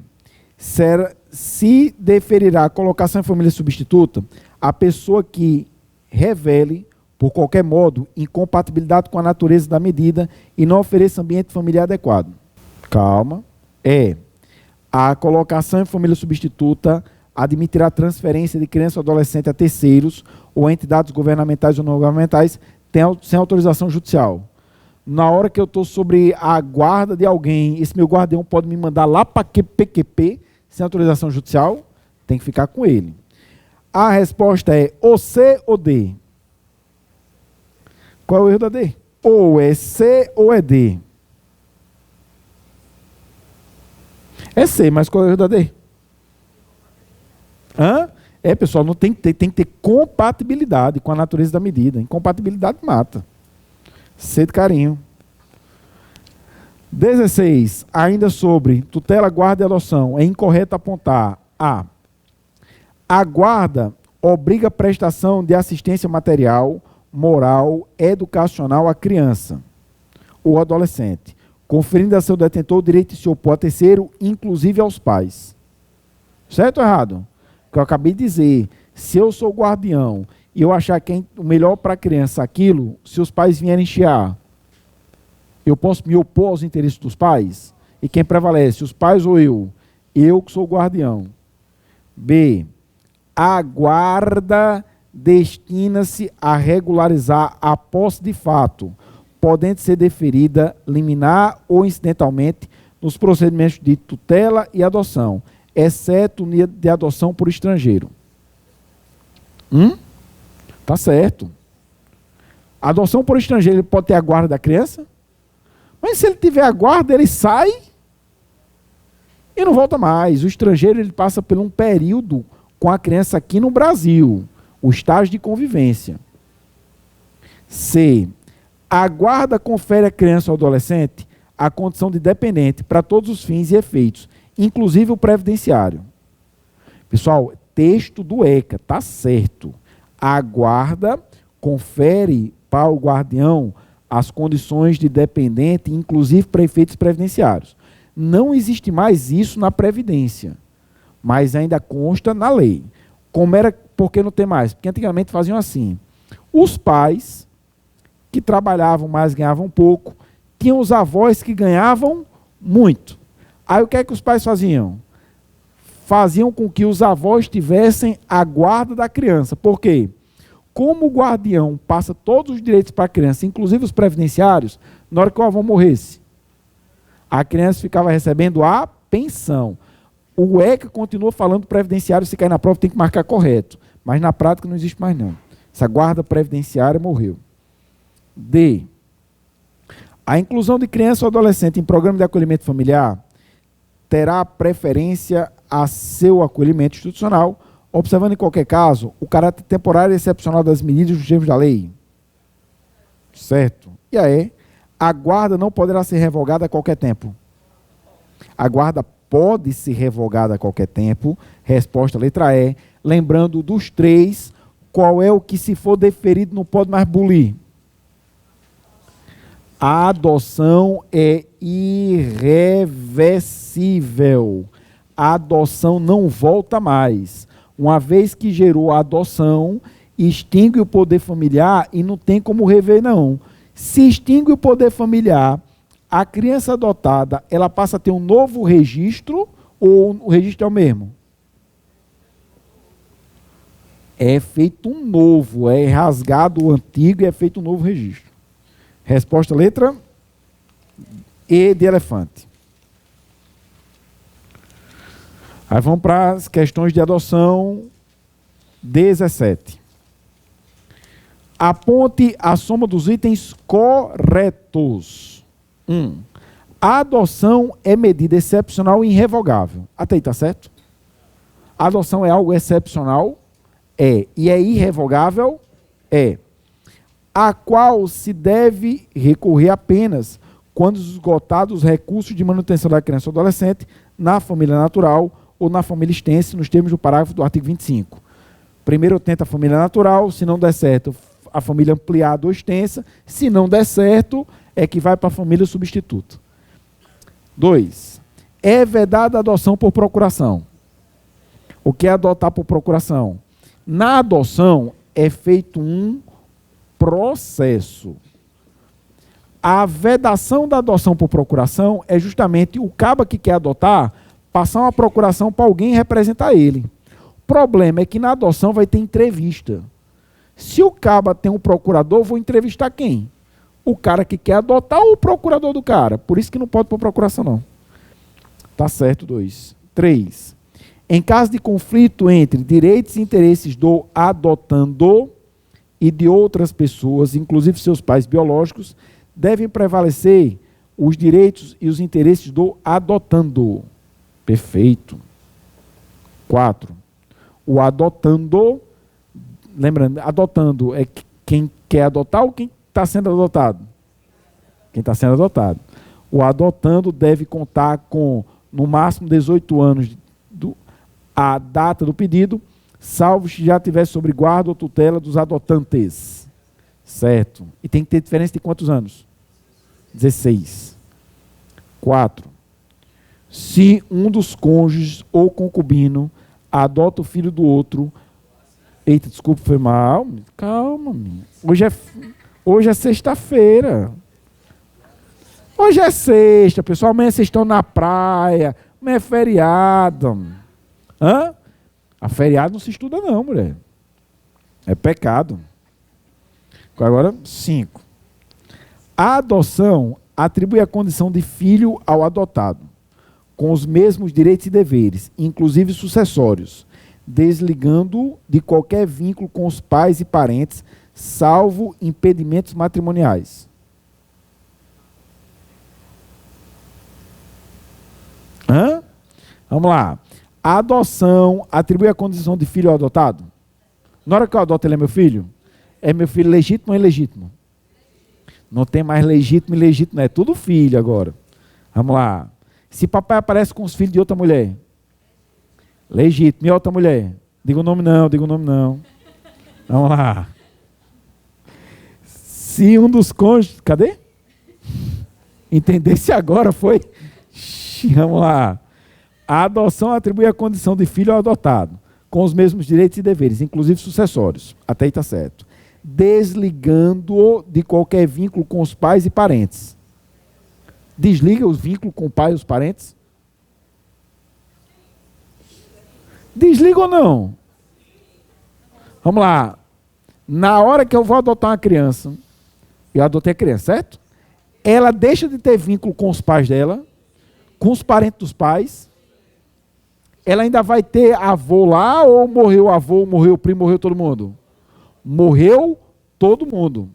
Se deferirá a colocação em família substituta a pessoa que revele, por qualquer modo, incompatibilidade com a natureza da medida e não ofereça ambiente familiar adequado. Calma. É. A colocação em família substituta admitirá transferência de criança ou adolescente a terceiros ou a entidades governamentais ou não governamentais sem autorização judicial. Na hora que eu estou sobre a guarda de alguém, esse meu guardião pode me mandar lá para PQP sem autorização judicial, tem que ficar com ele. A resposta é ou C ou D. Qual é o erro da D? Ou é C ou é D. É C, mas qual é o erro da D? Hã? É, pessoal, não tem que ter compatibilidade com a natureza da medida. Incompatibilidade mata. C de carinho. 16. Ainda sobre tutela, guarda e adoção. É incorreto apontar a. A guarda obriga a prestação de assistência material, moral, educacional à criança ou adolescente, conferindo a seu detentor o direito de se opor a terceiro, inclusive aos pais. Certo ou errado? Que eu acabei de dizer, se eu sou guardião e eu achar que é o melhor para a criança aquilo, se os pais vierem chiar, eu posso me opor aos interesses dos pais? E quem prevalece, os pais ou eu? Eu que sou guardião. B. A guarda destina-se a regularizar a posse de fato, podendo ser deferida liminar ou incidentalmente nos procedimentos de tutela e adoção, exceto de adoção por estrangeiro. Tá certo. Adoção por estrangeiro, ele pode ter a guarda da criança? Mas se ele tiver a guarda, ele sai e não volta mais. O estrangeiro, ele passa por um período com a criança aqui no Brasil, o estágio de convivência. C. A guarda confere à criança ou adolescente a condição de dependente para todos os fins e efeitos, inclusive o previdenciário. Pessoal, texto do ECA, tá certo. A guarda confere para o guardião as condições de dependente, inclusive para efeitos previdenciários. Não existe mais isso na Previdência, mas ainda consta na lei. Como era, por que não tem mais? Porque antigamente faziam assim. Os pais que trabalhavam mais, ganhavam pouco, tinham os avós que ganhavam muito. Aí o que é que os pais faziam? Faziam com que os avós tivessem a guarda da criança. Por quê? Como o guardião passa todos os direitos para a criança, inclusive os previdenciários, na hora que o avô morresse, a criança ficava recebendo a pensão. O ECA continua falando previdenciário, se cair na prova tem que marcar correto. Mas na prática não existe mais não. Essa guarda previdenciária morreu. D. A inclusão de criança ou adolescente em programa de acolhimento familiar terá preferência a seu acolhimento institucional, observando em qualquer caso o caráter temporário e excepcional das medidas dos termos da lei. Certo. E aí, a guarda não poderá ser revogada a qualquer tempo. A guarda pode ser revogada a qualquer tempo. Resposta letra E. Lembrando dos três, qual é o que se for deferido não pode mais bulir? A adoção é irreversível. A adoção não volta mais. Uma vez que gerou a adoção, extingue o poder familiar e não tem como rever, não. Se extingue o poder familiar, a criança adotada, ela passa a ter um novo registro ou o registro é o mesmo? É feito um novo, é rasgado o antigo e é feito um novo registro. Resposta letra E de elefante. Aí vamos para as questões de adoção 17. Aponte a soma dos itens corretos. 1. A adoção é medida excepcional e irrevogável. Até aí, está certo? A adoção é algo excepcional? É. E é irrevogável? É. A qual se deve recorrer apenas quando esgotados os recursos de manutenção da criança ou adolescente na família natural ou na família extensa, nos termos do parágrafo do artigo 25. Primeiro eu tento a família natural, se não der certo, a família ampliada ou extensa. Se não der certo, é que vai para a família substituta. 2. É vedada a adoção por procuração. O que é adotar por procuração? Na adoção é feito um processo. A vedação da adoção por procuração é justamente o caba que quer adotar passar uma procuração para alguém representar ele. O problema é que na adoção vai ter entrevista. Se o caba tem um procurador, vou entrevistar quem? O cara que quer adotar ou o procurador do cara? Por isso que não pode pôr procuração, não. Tá certo, 2. 3. Em caso de conflito entre direitos e interesses do adotando e de outras pessoas, inclusive seus pais biológicos, devem prevalecer os direitos e os interesses do adotando. Perfeito. 4. O adotando, lembrando, adotando é quem quer adotar ou quem está sendo adotado? Quem está sendo adotado. O adotando deve contar com, no máximo, 18 anos a data do pedido, salvo se já tiver sob guarda ou tutela dos adotantes. Certo. E tem que ter diferença de quantos anos? 16. 4. Se um dos cônjuges ou concubino adota o filho do outro. Eita, desculpa, foi mal. Calma, minha. Hoje é sexta-feira. Hoje é sexta, pessoal. Amanhã vocês estão na praia. Amanhã é feriado. Hã? A feriado não se estuda, não, mulher. É pecado. Agora, 5. A adoção atribui a condição de filho ao adotado, com os mesmos direitos e deveres, inclusive sucessórios, desligando-o de qualquer vínculo com os pais e parentes, salvo impedimentos matrimoniais. Hã? Vamos lá. A adoção atribui a condição de filho ao adotado? Na hora que eu adoto, ele é meu filho? É meu filho legítimo ou ilegítimo? Não tem mais legítimo e ilegítimo, é tudo filho agora. Vamos lá. Se papai aparece com os filhos de outra mulher? Legítimo. E outra mulher? Diga o nome não, diga o nome não. Vamos lá. Se um dos cônjuges... Cadê? Entendesse agora, foi? Vamos lá. A adoção atribui a condição de filho ao adotado, com os mesmos direitos e deveres, inclusive sucessórios. Até aí está certo. Desligando-o de qualquer vínculo com os pais e parentes. Desliga os vínculos com o pai e os parentes? Desliga ou não? Vamos lá. Na hora que eu vou adotar uma criança, eu adotei a criança, certo? Ela deixa de ter vínculo com os pais dela, com os parentes dos pais. Ela ainda vai ter avô lá, ou morreu o avô, morreu o primo, morreu todo mundo? Morreu todo mundo.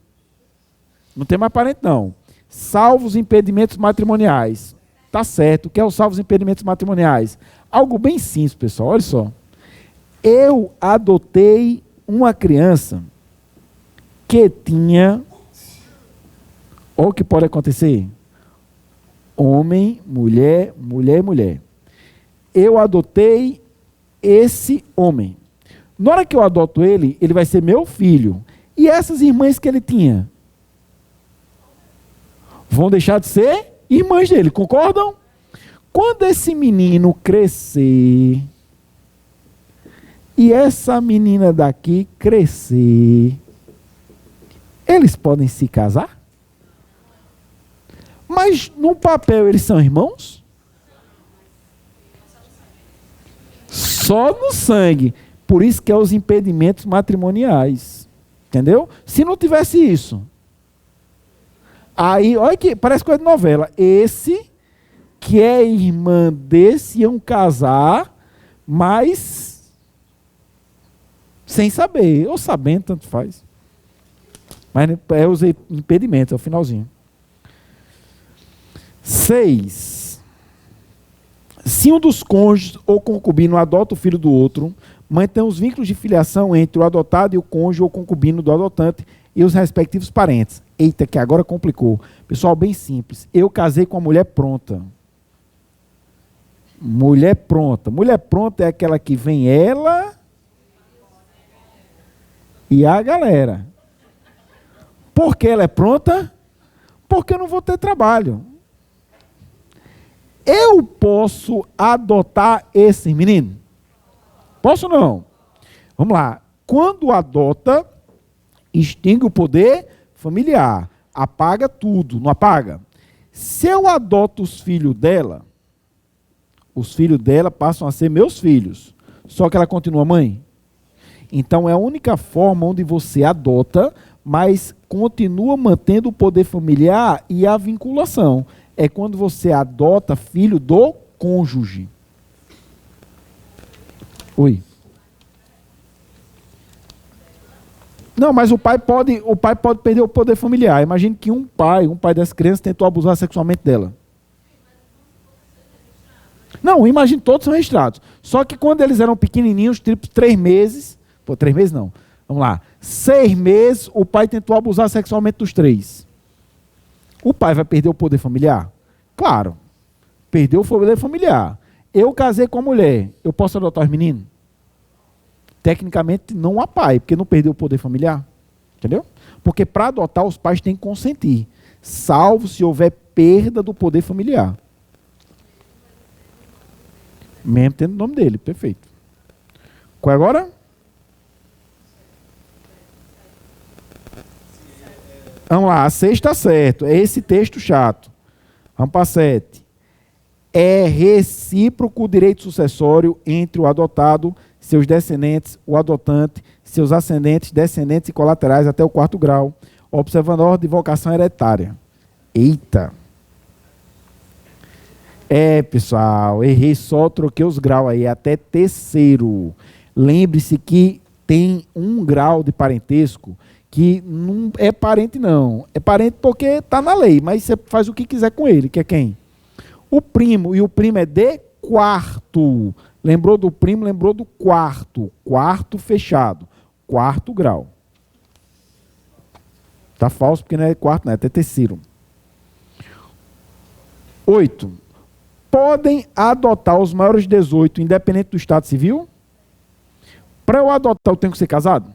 Não tem mais parente, não. Salvo os impedimentos matrimoniais. Tá certo. O que é o salvo os impedimentos matrimoniais? Algo bem simples, pessoal. Olha só. Eu adotei uma criança que tinha... Olha o que pode acontecer. Homem, mulher, mulher, mulher. Eu adotei esse homem. Na hora que eu adoto ele, ele vai ser meu filho. E essas irmãs que ele tinha? Vão deixar de ser irmãs dele, concordam? Quando esse menino crescer, e essa menina daqui crescer, eles podem se casar? Mas no papel eles são irmãos? Só no sangue. Por isso que é os impedimentos matrimoniais. Entendeu? Se não tivesse isso. Aí, olha que parece coisa de novela. Esse que é irmã desse iam casar, mas sem saber. Ou sabendo, tanto faz. Mas é os impedimentos, é o finalzinho. 6. Se um dos cônjuges ou concubino adota o filho do outro, mantém os vínculos de filiação entre o adotado e o cônjuge ou concubino do adotante e os respectivos parentes. Eita, que agora complicou. Pessoal, bem simples. Eu casei com uma mulher pronta. Mulher pronta. Mulher pronta é aquela que vem ela e a galera. Por que ela é pronta? Porque eu não vou ter trabalho. Eu posso adotar esse menino? Posso ou não? Vamos lá. Quando adota, extingue o poder familiar. Apaga tudo, não apaga? Se eu adoto os filhos dela passam a ser meus filhos. Só que ela continua mãe. Então é a única forma onde você adota, mas continua mantendo o poder familiar e a vinculação. É quando você adota filho do cônjuge. Oi. Não, mas o pai pode perder o poder familiar. Imagine que um pai dessa criança tentou abusar sexualmente dela. Não, imagine, todos são registrados. Só que quando eles eram pequenininhos, tipo 3 meses, 3 meses não, vamos lá, 6 meses, o pai tentou abusar sexualmente dos 3. O pai vai perder o poder familiar? Claro, perdeu o poder familiar. Eu casei com a mulher, eu posso adotar os meninos? Tecnicamente não há pai, porque não perdeu o poder familiar. Entendeu? Porque para adotar os pais têm que consentir, salvo se houver perda do poder familiar. Mesmo tendo o nome dele, perfeito. Qual é agora? Vamos lá, a 6 está certo. É esse texto chato. Vamos para 7. É recíproco o direito sucessório entre o adotado, seus descendentes, o adotante, seus ascendentes, descendentes e colaterais até o 4º grau, observando a ordem de vocação hereditária. Eita! Pessoal, errei só, troquei os graus aí, até 3º. Lembre-se que tem 1 grau de parentesco que não é parente não. É parente porque está na lei, mas você faz o que quiser com ele, que é quem? O primo, e o primo é de 4º. Lembrou do primo, lembrou do 4º. 4º fechado. 4º grau. Está falso porque não é 4º, não é até 3º. 8. Podem adotar os maiores de 18, independente do estado civil? Para eu adotar, eu tenho que ser casado?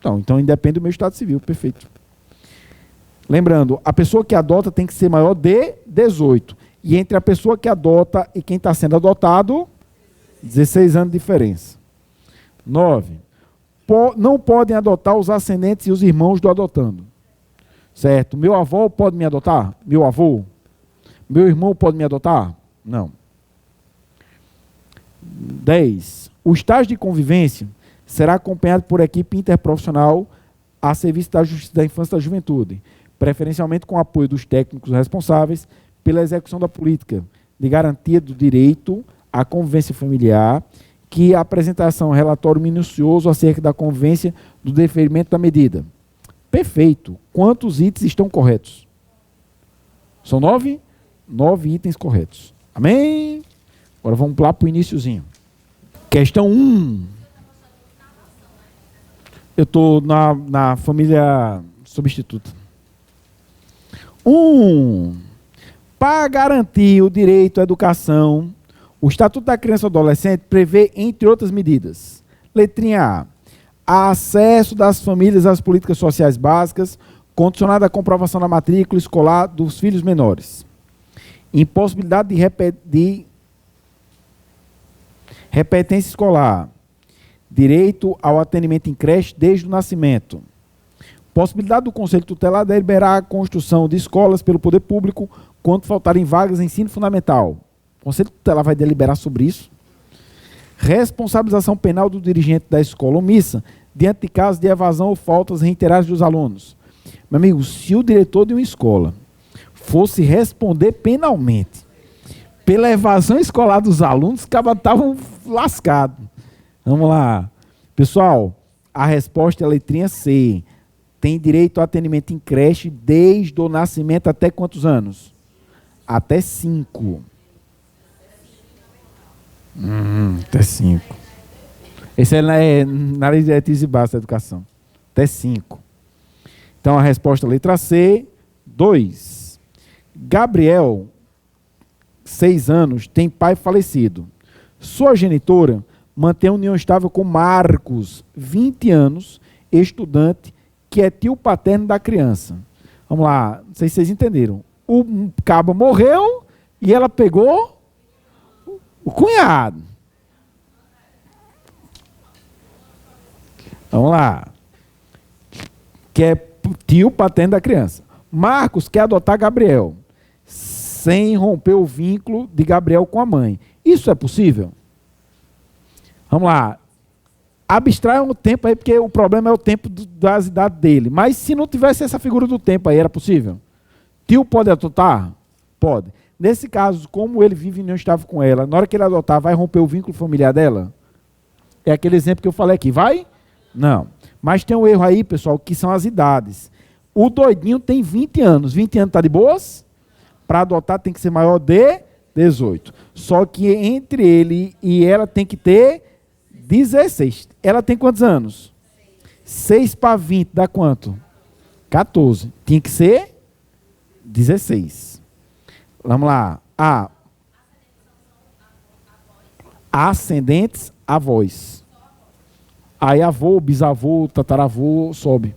Não, então independe do meu estado civil, perfeito. Lembrando, a pessoa que adota tem que ser maior de 18. E entre a pessoa que adota e quem está sendo adotado, 16 anos de diferença. 9. Não podem adotar os ascendentes e os irmãos do adotando. Certo? Meu avô pode me adotar? Meu avô? Meu irmão pode me adotar? Não. 10. O estágio de convivência será acompanhado por equipe interprofissional a serviço da Justiça da Infância e da Juventude, preferencialmente com o apoio dos técnicos responsáveis pela execução da política de garantia do direito à convivência familiar, que a apresentação relatório minucioso acerca da convivência do deferimento da medida. Perfeito. Quantos itens estão corretos? São 9? 9 itens corretos. Amém? Agora vamos lá para o iniciozinho. Questão 1. Eu estou na família substituta. 1. Para garantir o direito à educação, o Estatuto da Criança e do Adolescente prevê, entre outras medidas, letrinha A, acesso das famílias às políticas sociais básicas, condicionado à comprovação da matrícula escolar dos filhos menores. Impossibilidade de repetência escolar. Direito ao atendimento em creche desde o nascimento. Possibilidade do Conselho Tutelar deliberar a construção de escolas pelo poder público quando faltarem vagas em ensino fundamental. O Conselho Tutelar vai deliberar sobre isso. Responsabilização penal do dirigente da escola omissa diante de casos de evasão ou faltas reiteradas dos alunos. Meu amigo, se o diretor de uma escola fosse responder penalmente pela evasão escolar dos alunos, os cabas estavam lascados. Vamos lá. Pessoal, a resposta é a letrinha C. Tem direito ao atendimento em creche desde o nascimento até quantos anos? Até 5. Até 5. Esse é na lei de diretrizes básicas da educação. Até 5. Então a resposta é a letra C. 2. Gabriel, 6 anos, tem pai falecido. Sua genitora mantém união estável com Marcos, 20 anos, estudante, que é tio paterno da criança. Vamos lá, não sei se vocês entenderam. O cabo morreu e ela pegou o cunhado. Vamos lá. Que é tio paterno da criança. Marcos quer adotar Gabriel, sem romper o vínculo de Gabriel com a mãe. Isso é possível? Vamos lá. Abstrai um tempo aí, porque o problema é o tempo das idades dele. Mas se não tivesse essa figura do tempo aí, era possível? Tio pode adotar? Pode. Nesse caso, como ele vive e não estava com ela, na hora que ele adotar, vai romper o vínculo familiar dela? É aquele exemplo que eu falei aqui. Vai? Não. Mas tem um erro aí, pessoal, que são as idades. O doidinho tem 20 anos. 20 anos está de boas? Para adotar tem que ser maior de 18. Só que entre ele e ela tem que ter 16. Ela tem quantos anos? 6 para 20 dá quanto? 14. Tinha que ser 16. Vamos lá. A. Ascendentes, avós. Aí avô, bisavô, tataravô, sobe.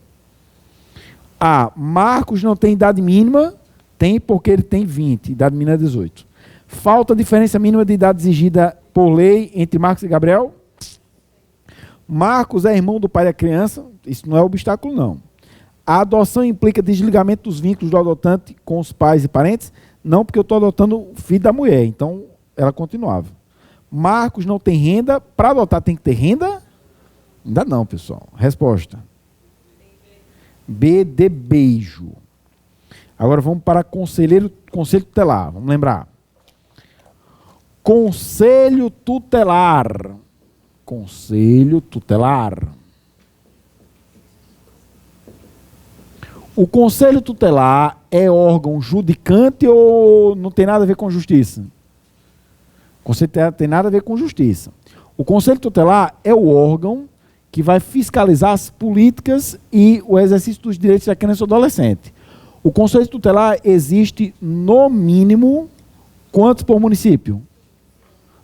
A. Marcos não tem idade mínima. Tem porque ele tem 20. Idade mínima é 18. Falta a diferença mínima de idade exigida por lei entre Marcos e Gabriel? Marcos é irmão do pai da criança. Isso não é obstáculo, não. A adoção implica desligamento dos vínculos do adotante com os pais e parentes? Não, porque eu estou adotando o filho da mulher. Então, ela continuava. Marcos não tem renda. Para adotar tem que ter renda? Ainda não, pessoal. Resposta. B de beijo. Agora vamos para conselho tutelar. Vamos lembrar. Conselho tutelar. Conselho tutelar. O conselho tutelar é órgão judicante ou não tem nada a ver com justiça? O conselho tutelar tem nada a ver com justiça. O conselho tutelar é o órgão que vai fiscalizar as políticas e o exercício dos direitos da criança e do adolescente. O conselho tutelar existe no mínimo quantos por município?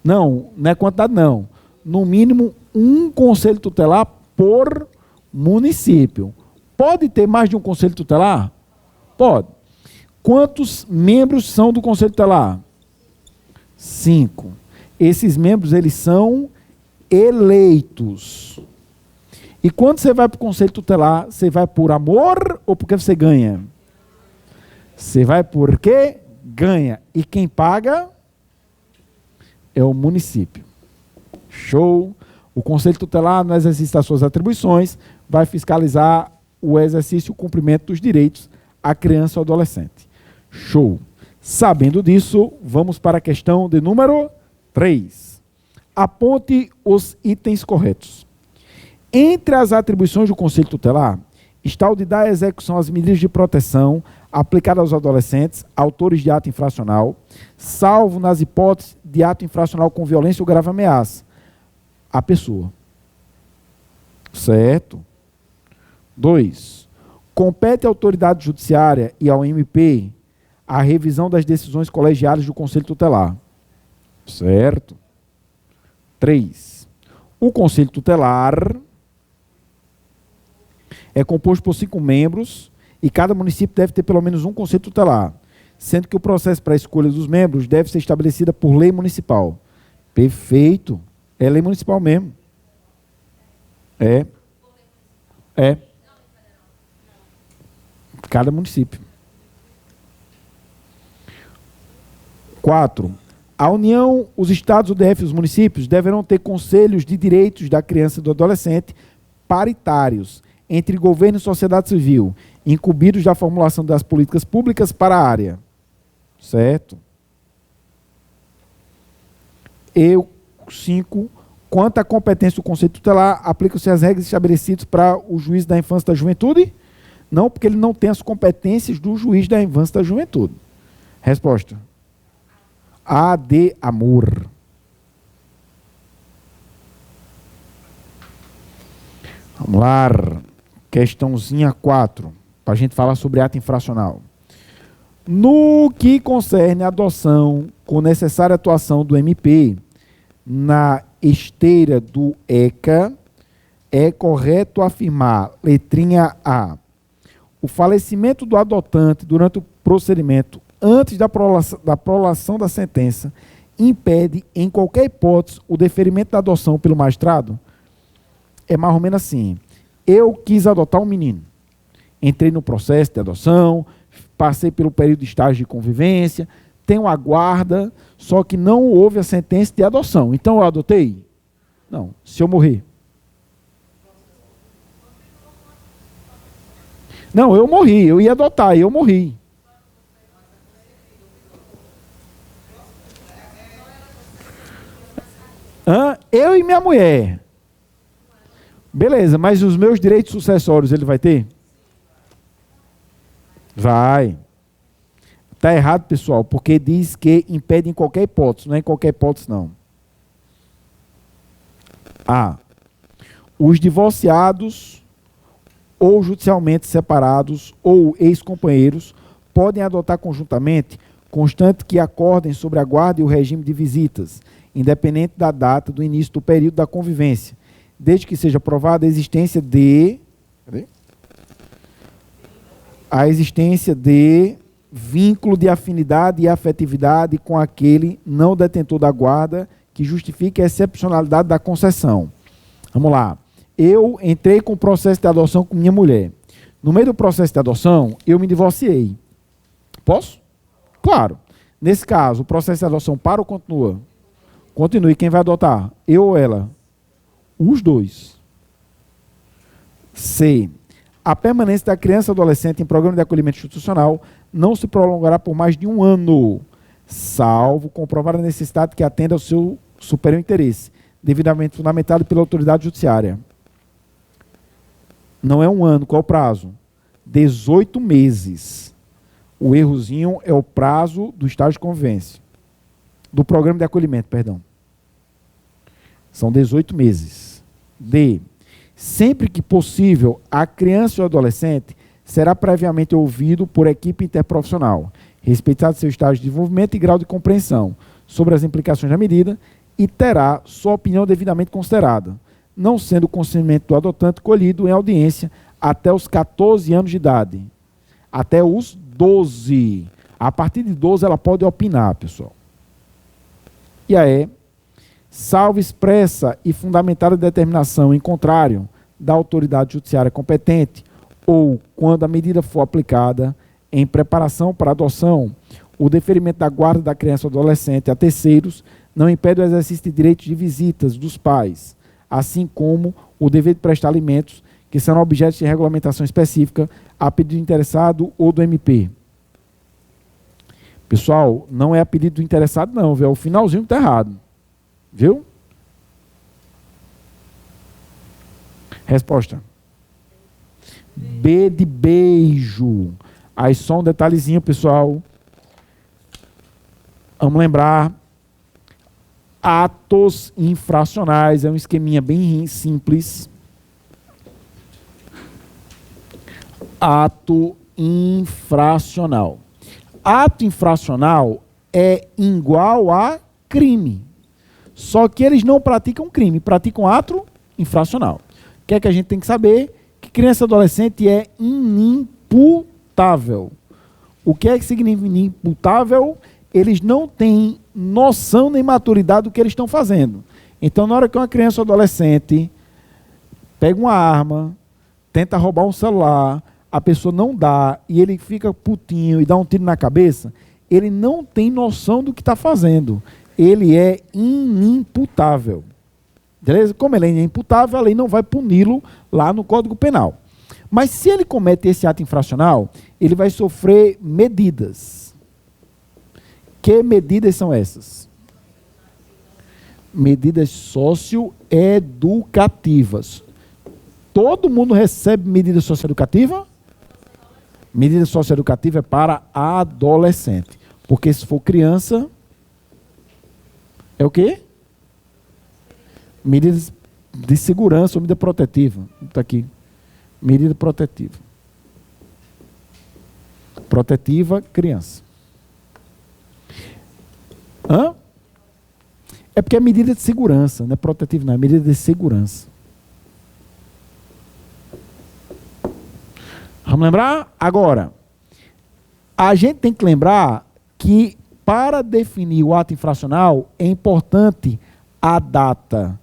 Não, não é quantidade não. No mínimo um conselho tutelar por município. Pode ter mais de um conselho tutelar? Pode. Quantos membros são do conselho tutelar? 5. Esses membros, eles são eleitos. E quando você vai para o conselho tutelar, você vai por amor ou porque você ganha? Você vai porque ganha. E quem paga é o município. Show. O conselho tutelar, no exercício das suas atribuições, vai fiscalizar o exercício e o cumprimento dos direitos à criança ou adolescente. Show. Sabendo disso, vamos para a questão de número 3. Aponte os itens corretos. Entre as atribuições do conselho tutelar, está o de dar execução às medidas de proteção aplicadas aos adolescentes, autores de ato infracional, salvo nas hipóteses de ato infracional com violência ou grave ameaça à pessoa. Certo? 2. Compete à autoridade judiciária e ao MP a revisão das decisões colegiadas do conselho tutelar. Certo? 3. O conselho tutelar é composto por 5 membros e cada município deve ter pelo menos um conselho tutelar, sendo que o processo para a escolha dos membros deve ser estabelecido por lei municipal. Perfeito. É lei municipal mesmo. É. Cada município. 4. A União, os estados, o DF e os municípios deverão ter conselhos de direitos da criança e do adolescente paritários entre governo e sociedade civil, incumbidos da formulação das políticas públicas para a área. Certo? E 5. Quanto à competência do conselho tutelar, aplicam-se as regras estabelecidas para o juiz da infância e da juventude? Não, porque ele não tem as competências do juiz da infância e da juventude. Resposta. A de amor. Vamos lá. Questãozinha 4, para a gente falar sobre ato infracional. No que concerne a adoção com necessária atuação do MP na esteira do ECA, é correto afirmar, letrinha A, o falecimento do adotante durante o procedimento antes da prolação da sentença impede, em qualquer hipótese, o deferimento da adoção pelo magistrado? É mais ou menos assim. Eu quis adotar um menino. Entrei no processo de adoção, passei pelo período de estágio de convivência, tenho a guarda, só que não houve a sentença de adoção. Então eu adotei? Não. Se eu morrer? Não, eu morri. Eu ia adotar e eu morri. Eu e minha mulher. Beleza, mas os meus direitos sucessórios ele vai ter? Vai. Está errado, pessoal, porque diz que impede em qualquer hipótese. Não é em qualquer hipótese, não. A. Os divorciados ou judicialmente separados ou ex-companheiros podem adotar conjuntamente, constante que acordem sobre a guarda e o regime de visitas, independente da data do início do período da convivência, desde que seja provada a existência de vínculo de afinidade e afetividade com aquele não detentor da guarda que justifique a excepcionalidade da concessão. Vamos lá. Eu entrei com o processo de adoção com minha mulher. No meio do processo de adoção, eu me divorciei. Posso? Claro. Nesse caso, o processo de adoção para ou continua? Continue. Quem vai adotar? Eu ou ela? Os dois. C. A permanência da criança ou adolescente em programa de acolhimento institucional não se prolongará por mais de 1 ano, salvo comprovar a necessidade que atenda ao seu superior interesse, devidamente fundamentado pela autoridade judiciária. Não é 1 ano, qual é o prazo? 18 meses. O errozinho é o prazo do estágio de convivência. Do programa de acolhimento, perdão. São 18 meses. D. Sempre que possível, a criança ou adolescente será previamente ouvido por equipe interprofissional, respeitado seu estágio de desenvolvimento e grau de compreensão sobre as implicações da medida e terá sua opinião devidamente considerada, não sendo o consentimento do adotante colhido em audiência até os 14 anos de idade. Até os 12. A partir de 12 ela pode opinar, pessoal. E aí, salvo expressa e fundamentada determinação em contrário da autoridade judiciária competente, ou quando a medida for aplicada em preparação para adoção, o deferimento da guarda da criança ou adolescente a terceiros não impede o exercício de direitos de visitas dos pais, assim como o dever de prestar alimentos, que serão objetos de regulamentação específica a pedido do interessado ou do MP. Pessoal, não é a pedido do interessado, não, viu? É o finalzinho que está errado. Viu? Resposta. B de beijo. Aí só um detalhezinho, pessoal. Vamos lembrar. Atos infracionais. É um esqueminha bem simples. Ato infracional. Ato infracional é igual a crime. Só que eles não praticam crime, praticam ato infracional. O que é que a gente tem que saber? Que criança e adolescente é inimputável. O que é que significa inimputável? Eles não têm noção nem maturidade do que eles estão fazendo. Então, na hora que uma criança ou adolescente pega uma arma, tenta roubar um celular, a pessoa não dá e ele fica putinho e dá um tiro na cabeça, ele não tem noção do que está fazendo. Ele é inimputável. Beleza? Como ele é inimputável, a lei não vai puni-lo lá no Código Penal. Mas se ele comete esse ato infracional, ele vai sofrer medidas. Que medidas são essas? Medidas socioeducativas. Todo mundo recebe medida socioeducativa? Medida socioeducativa é para adolescente. Porque se for criança, é o quê? Medidas de segurança ou medida protetiva. Está aqui. Medida protetiva. Protetiva, criança. Hã? É porque é medida de segurança, não é protetiva, não, é medida de segurança. Vamos lembrar? Agora, a gente tem que lembrar que para definir o ato infracional é importante a data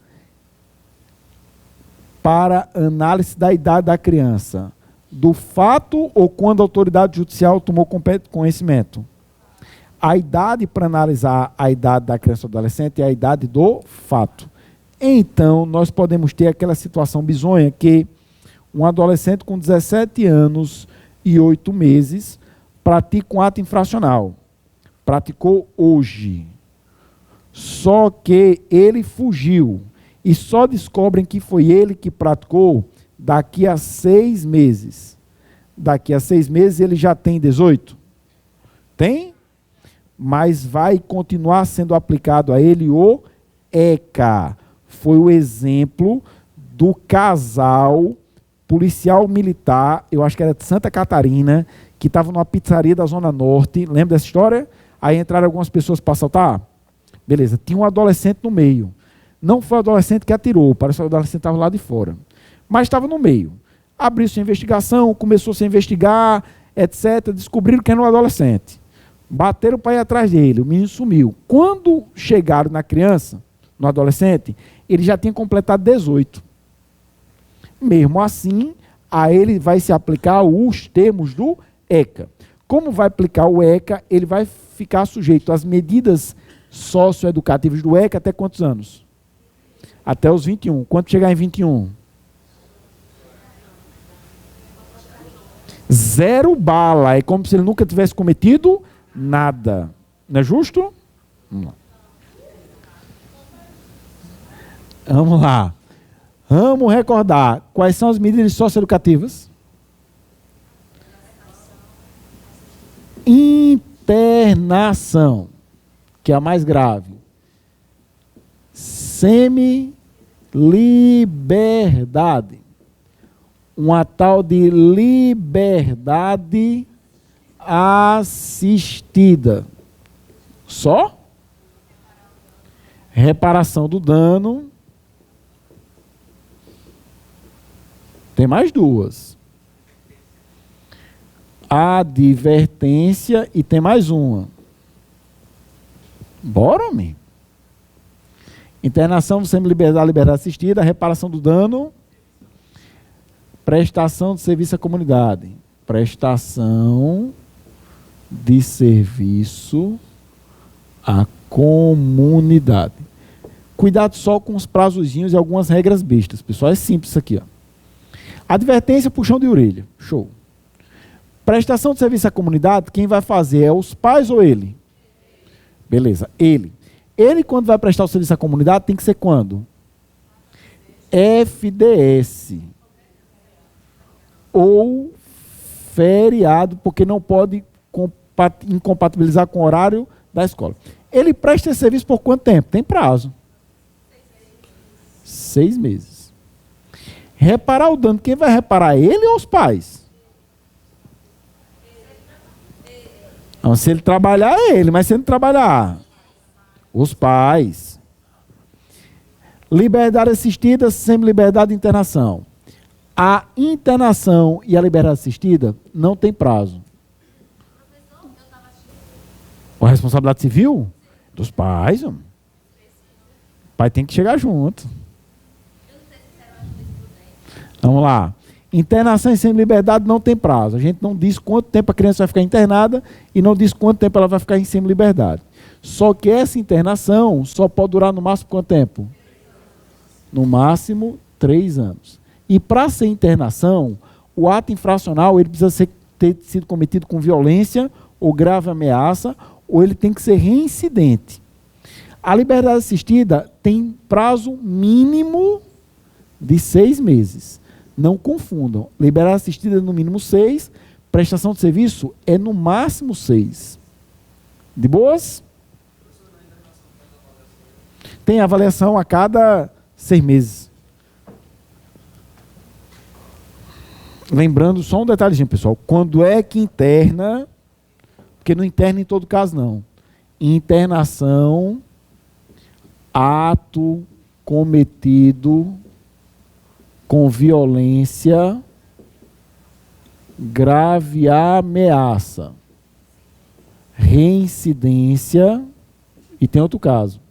para análise da idade da criança, do fato ou quando a autoridade judicial tomou conhecimento. A idade para analisar a idade da criança ou adolescente é a idade do fato. Então, nós podemos ter aquela situação bizonha que um adolescente com 17 anos e 8 meses pratica um ato infracional. Praticou hoje. Só que ele fugiu. E só descobrem que foi ele que praticou daqui a 6 meses. Daqui a 6 meses ele já tem 18? Tem? Mas vai continuar sendo aplicado a ele o ECA. Foi o exemplo do casal policial militar, eu acho que era de Santa Catarina, que estava numa pizzaria da Zona Norte. Lembra dessa história? Aí entraram algumas pessoas para assaltar. Beleza, tinha um adolescente no meio. Não foi o adolescente que atirou, parece que o adolescente estava lá de fora. Mas estava no meio. Abriu-se a investigação, começou-se a investigar, etc. Descobriram que era um adolescente. Bateram para ir atrás dele, o menino sumiu. Quando chegaram na criança, no adolescente, ele já tinha completado 18. Mesmo assim, a ele vai se aplicar os termos do ECA. Como vai aplicar o ECA, ele vai ficar sujeito às medidas socioeducativas do ECA até quantos anos? Até os 21. Quando chegar em 21? 0 bala. É como se ele nunca tivesse cometido nada. Não é justo? Vamos lá. Vamos lá. Vamos recordar. Quais são as medidas socioeducativas? Internação, que é a mais grave. Semi-liberdade. Uma tal de liberdade assistida. Só? Reparação do dano. Tem mais 2. Advertência e tem mais uma. Bora, homem. Internação, semi-liberdade, liberdade assistida, reparação do dano, prestação de serviço à comunidade. Prestação de serviço à comunidade. Cuidado só com os prazozinhos e algumas regras bestas, pessoal. É simples isso aqui, ó. Advertência, puxão de orelha. Show. Prestação de serviço à comunidade, quem vai fazer é os pais ou ele? Beleza, ele. Ele, quando vai prestar o serviço à comunidade, tem que ser quando? FDS. Ou feriado, porque não pode incompatibilizar com o horário da escola. Ele presta esse serviço por quanto tempo? Tem prazo. 6 meses. Reparar o dano, quem vai reparar? Ele ou os pais? Não, se ele trabalhar, é ele, mas se ele não trabalhar, os pais. Liberdade assistida, semi-liberdade de internação. A internação e a liberdade assistida não tem prazo. A responsabilidade civil? Dos pais. O pai tem que chegar junto. Vamos lá. Internação e semi-liberdade não tem prazo. A gente não diz quanto tempo a criança vai ficar internada e não diz quanto tempo ela vai ficar em semi-liberdade. Só que essa internação só pode durar no máximo quanto tempo? No máximo 3 anos. E para ser internação, o ato infracional ele precisa ter sido cometido com violência ou grave ameaça, ou ele tem que ser reincidente. A liberdade assistida tem prazo mínimo de 6 meses. Não confundam. Liberdade assistida é no mínimo 6, prestação de serviço é no máximo 6. De boas? Tem avaliação a cada 6 meses. Lembrando só um detalhezinho, pessoal. Quando é que interna, porque não interna em todo caso, não. Internação, ato cometido com violência grave ameaça, reincidência, e tem outro caso,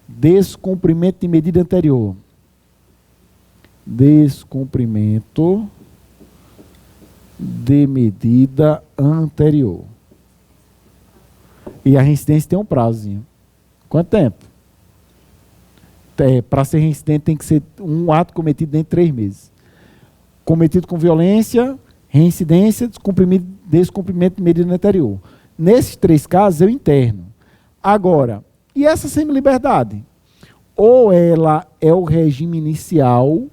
descumprimento de medida anterior. Descumprimento de medida anterior. E a reincidência tem um prazozinho. Quanto tempo? Para ser reincidente tem que ser um ato cometido dentro de 3 meses. Cometido com violência, reincidência, descumprimento de medida anterior. Nesses 3 casos eu interno. Agora, e essa semi-liberdade? Ou ela é o regime inicial,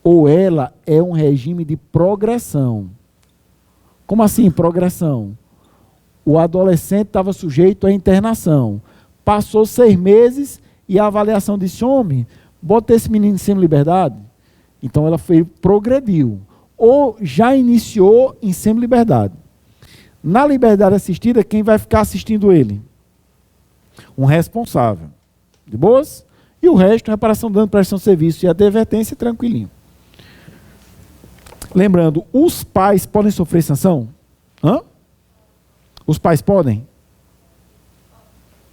ou ela é um regime de progressão. Como assim progressão? O adolescente estava sujeito à internação. Passou 6 meses e a avaliação disse, homem, bota esse menino em semi-liberdade. Então ela progrediu. Ou já iniciou em semi-liberdade. Na liberdade assistida, quem vai ficar assistindo ele? Um responsável. De boas? E o resto, reparação de dano, prestação de serviço e advertência, tranquilinho. Lembrando, os pais podem sofrer sanção? Hã? Os pais podem?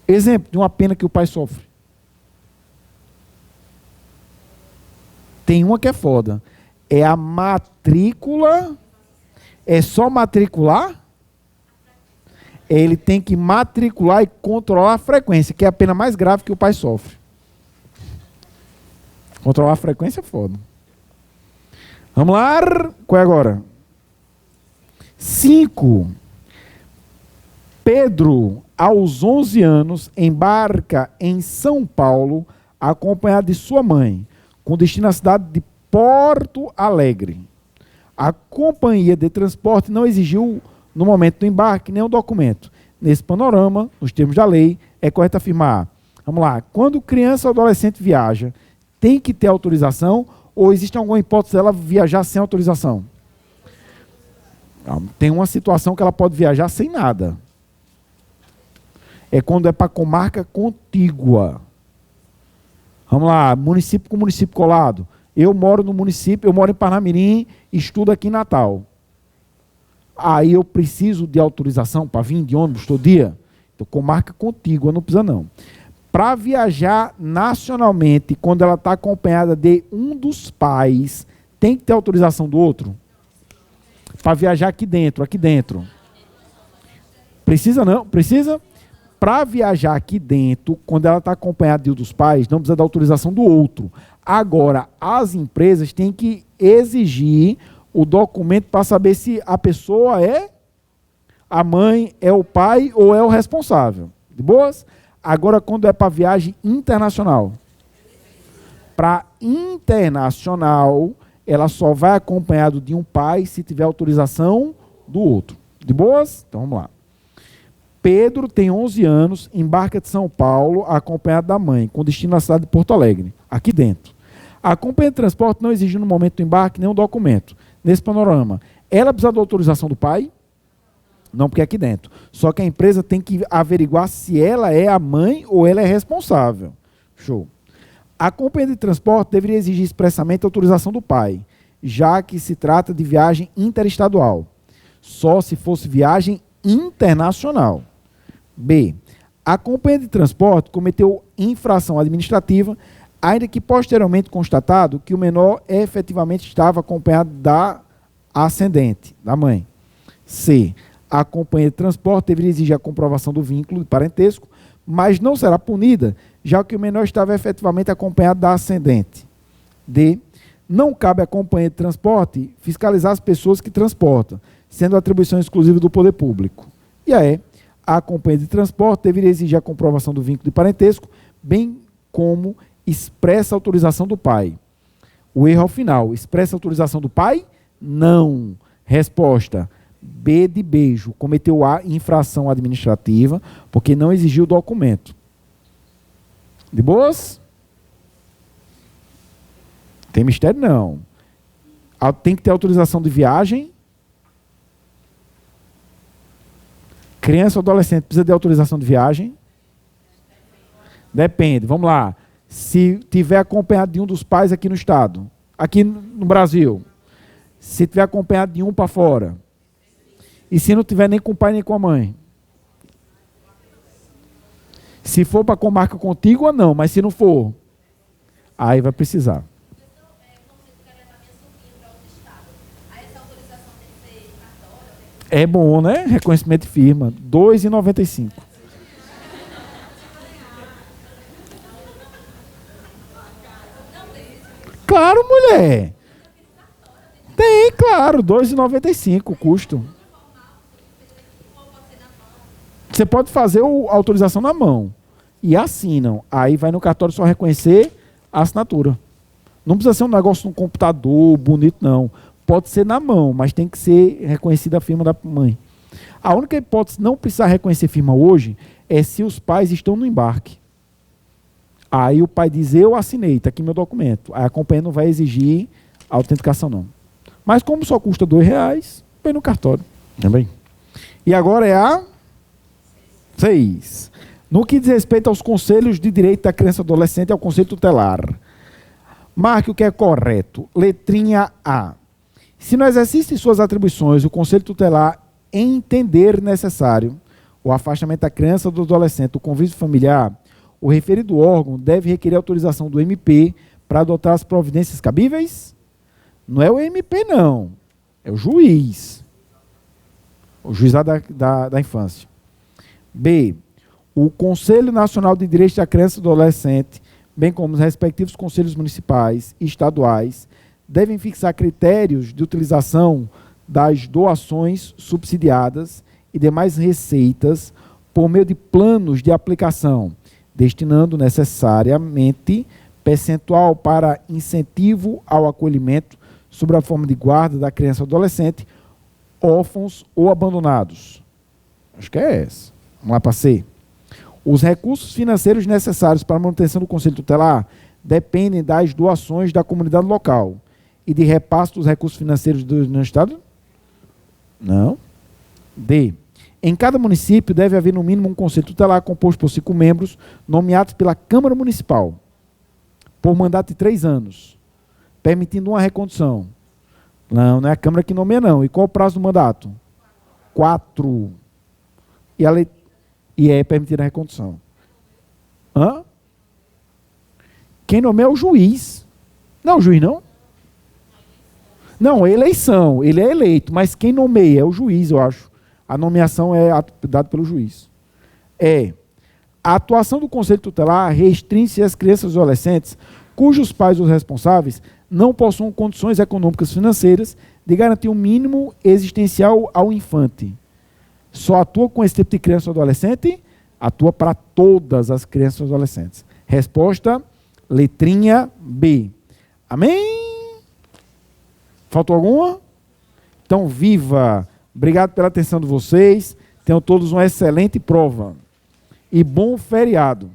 Exemplo de uma pena que o pai sofre. Tem uma que é foda. É a matrícula. É só matricular? Ele tem que matricular e controlar a frequência, que é a pena mais grave que o pai sofre. Controlar a frequência é foda. Vamos lá. Qual é agora? 5. Pedro, aos 11 anos, embarca em São Paulo, acompanhado de sua mãe, com destino à cidade de Porto Alegre. A companhia de transporte não exigiu, no momento do embarque, nenhum documento. Nesse panorama, nos termos da lei, é correto afirmar, vamos lá, quando criança ou adolescente viaja, tem que ter autorização ou existe alguma hipótese dela viajar sem autorização? Tem uma situação que ela pode viajar sem nada. É quando é para comarca contígua. Vamos lá, município com município colado. Eu moro no município, eu moro em Parnamirim, estudo aqui em Natal. Aí eu preciso de autorização para vir de ônibus todo dia? Então, comarca contígua, não precisa não. Para viajar nacionalmente, quando ela está acompanhada de um dos pais, tem que ter autorização do outro? Para viajar aqui dentro, aqui dentro. Precisa não? Precisa? Para viajar aqui dentro, quando ela está acompanhada de um dos pais, não precisa da autorização do outro. Agora, as empresas têm que exigir o documento para saber se a pessoa é a mãe, é o pai ou é o responsável. De boas? Agora, quando é para viagem internacional. Para internacional, ela só vai acompanhado de um pai se tiver autorização do outro. De boas? Então, vamos lá. Pedro tem 11 anos, embarca de São Paulo, acompanhado da mãe, com destino à cidade de Porto Alegre, aqui dentro. A companhia de transporte não exige no momento do embarque nenhum documento. Nesse panorama, ela precisa da autorização do pai? Não, porque é aqui dentro. Só que a empresa tem que averiguar se ela é a mãe ou ela é responsável. Show. A companhia de transporte deveria exigir expressamente a autorização do pai, já que se trata de viagem interestadual. Só se fosse viagem internacional. B. A companhia de transporte cometeu infração administrativa, ainda que posteriormente constatado que o menor efetivamente estava acompanhado da ascendente, da mãe. C. A companhia de transporte deveria exigir a comprovação do vínculo de parentesco, mas não será punida, já que o menor estava efetivamente acompanhado da ascendente. D. Não cabe à companhia de transporte fiscalizar as pessoas que transportam, sendo atribuição exclusiva do poder público. E aí, a companhia de transporte deveria exigir a comprovação do vínculo de parentesco, bem como expressa autorização do pai. O erro ao final, expressa autorização do pai? Não. Resposta, B de beijo, cometeu a infração administrativa, porque não exigiu o documento. De boas? Tem mistério? Não. Tem que ter autorização de viagem. Criança ou adolescente precisa de autorização de viagem? Depende, vamos lá. Se tiver acompanhado de um dos pais aqui no estado, aqui no Brasil, Se tiver acompanhado de um para fora. E se não tiver nem com o pai nem com a mãe. Se for para comarca contígua, não. Mas se não for, aí vai precisar. É bom, né? Reconhecimento de firma. R$ 2,95. Claro, mulher. Tem, claro. R$ 2,95 o custo. Você pode fazer a autorização na mão. E assinam. Aí vai no cartório só reconhecer a assinatura. Não precisa ser um negócio no computador, bonito, não. Pode ser na mão, mas tem que ser reconhecida a firma da mãe. A única hipótese de não precisar reconhecer firma hoje é se os pais estão no embarque. Aí o pai diz, eu assinei, está aqui meu documento. Aí a companhia não vai exigir a autenticação, não. Mas como só custa R$ 2, vem no cartório. Também. E agora é a 6. No que diz respeito aos conselhos de direito da criança e adolescente, é o conselho tutelar. Marque o que é correto. Letrinha A. Se no exercício de suas atribuições, o conselho tutelar entender necessário o afastamento da criança ou do adolescente do convívio familiar, o referido órgão deve requerer autorização do MP para adotar as providências cabíveis? Não é o MP, não. É o juiz. O juizado da infância. B. O Conselho Nacional de Direitos da Criança e do Adolescente, bem como os respectivos conselhos municipais e estaduais, devem fixar critérios de utilização das doações subsidiadas e demais receitas por meio de planos de aplicação, destinando necessariamente percentual para incentivo ao acolhimento sob a forma de guarda da criança ou adolescente, órfãos ou abandonados. Acho que é essa. Vamos lá para C. Os recursos financeiros necessários para a manutenção do Conselho Tutelar dependem das doações da comunidade local e de repasse dos recursos financeiros do Estado? Não. D. Em cada município deve haver no mínimo um Conselho Tutelar composto por 5 membros nomeados pela Câmara Municipal por mandato de 3 anos, permitindo uma recondução. Não é a Câmara que nomeia, não. E qual o prazo do mandato? 4. E é permitida a recondução. Hã? Quem nomeia é o juiz. Não, o juiz não? Não, é eleição. Ele é eleito, mas quem nomeia é o juiz, eu acho. A nomeação é dada pelo juiz. A atuação do Conselho Tutelar restringe-se às crianças e adolescentes cujos pais ou responsáveis não possuam condições econômicas e financeiras de garantir um mínimo existencial ao infante. Só atua com esse tipo de criança ou adolescente? Atua para todas as crianças e adolescentes. Resposta, letrinha B. Amém? Faltou alguma? Então, viva! Obrigado pela atenção de vocês. Tenham todos uma excelente prova. E bom feriado.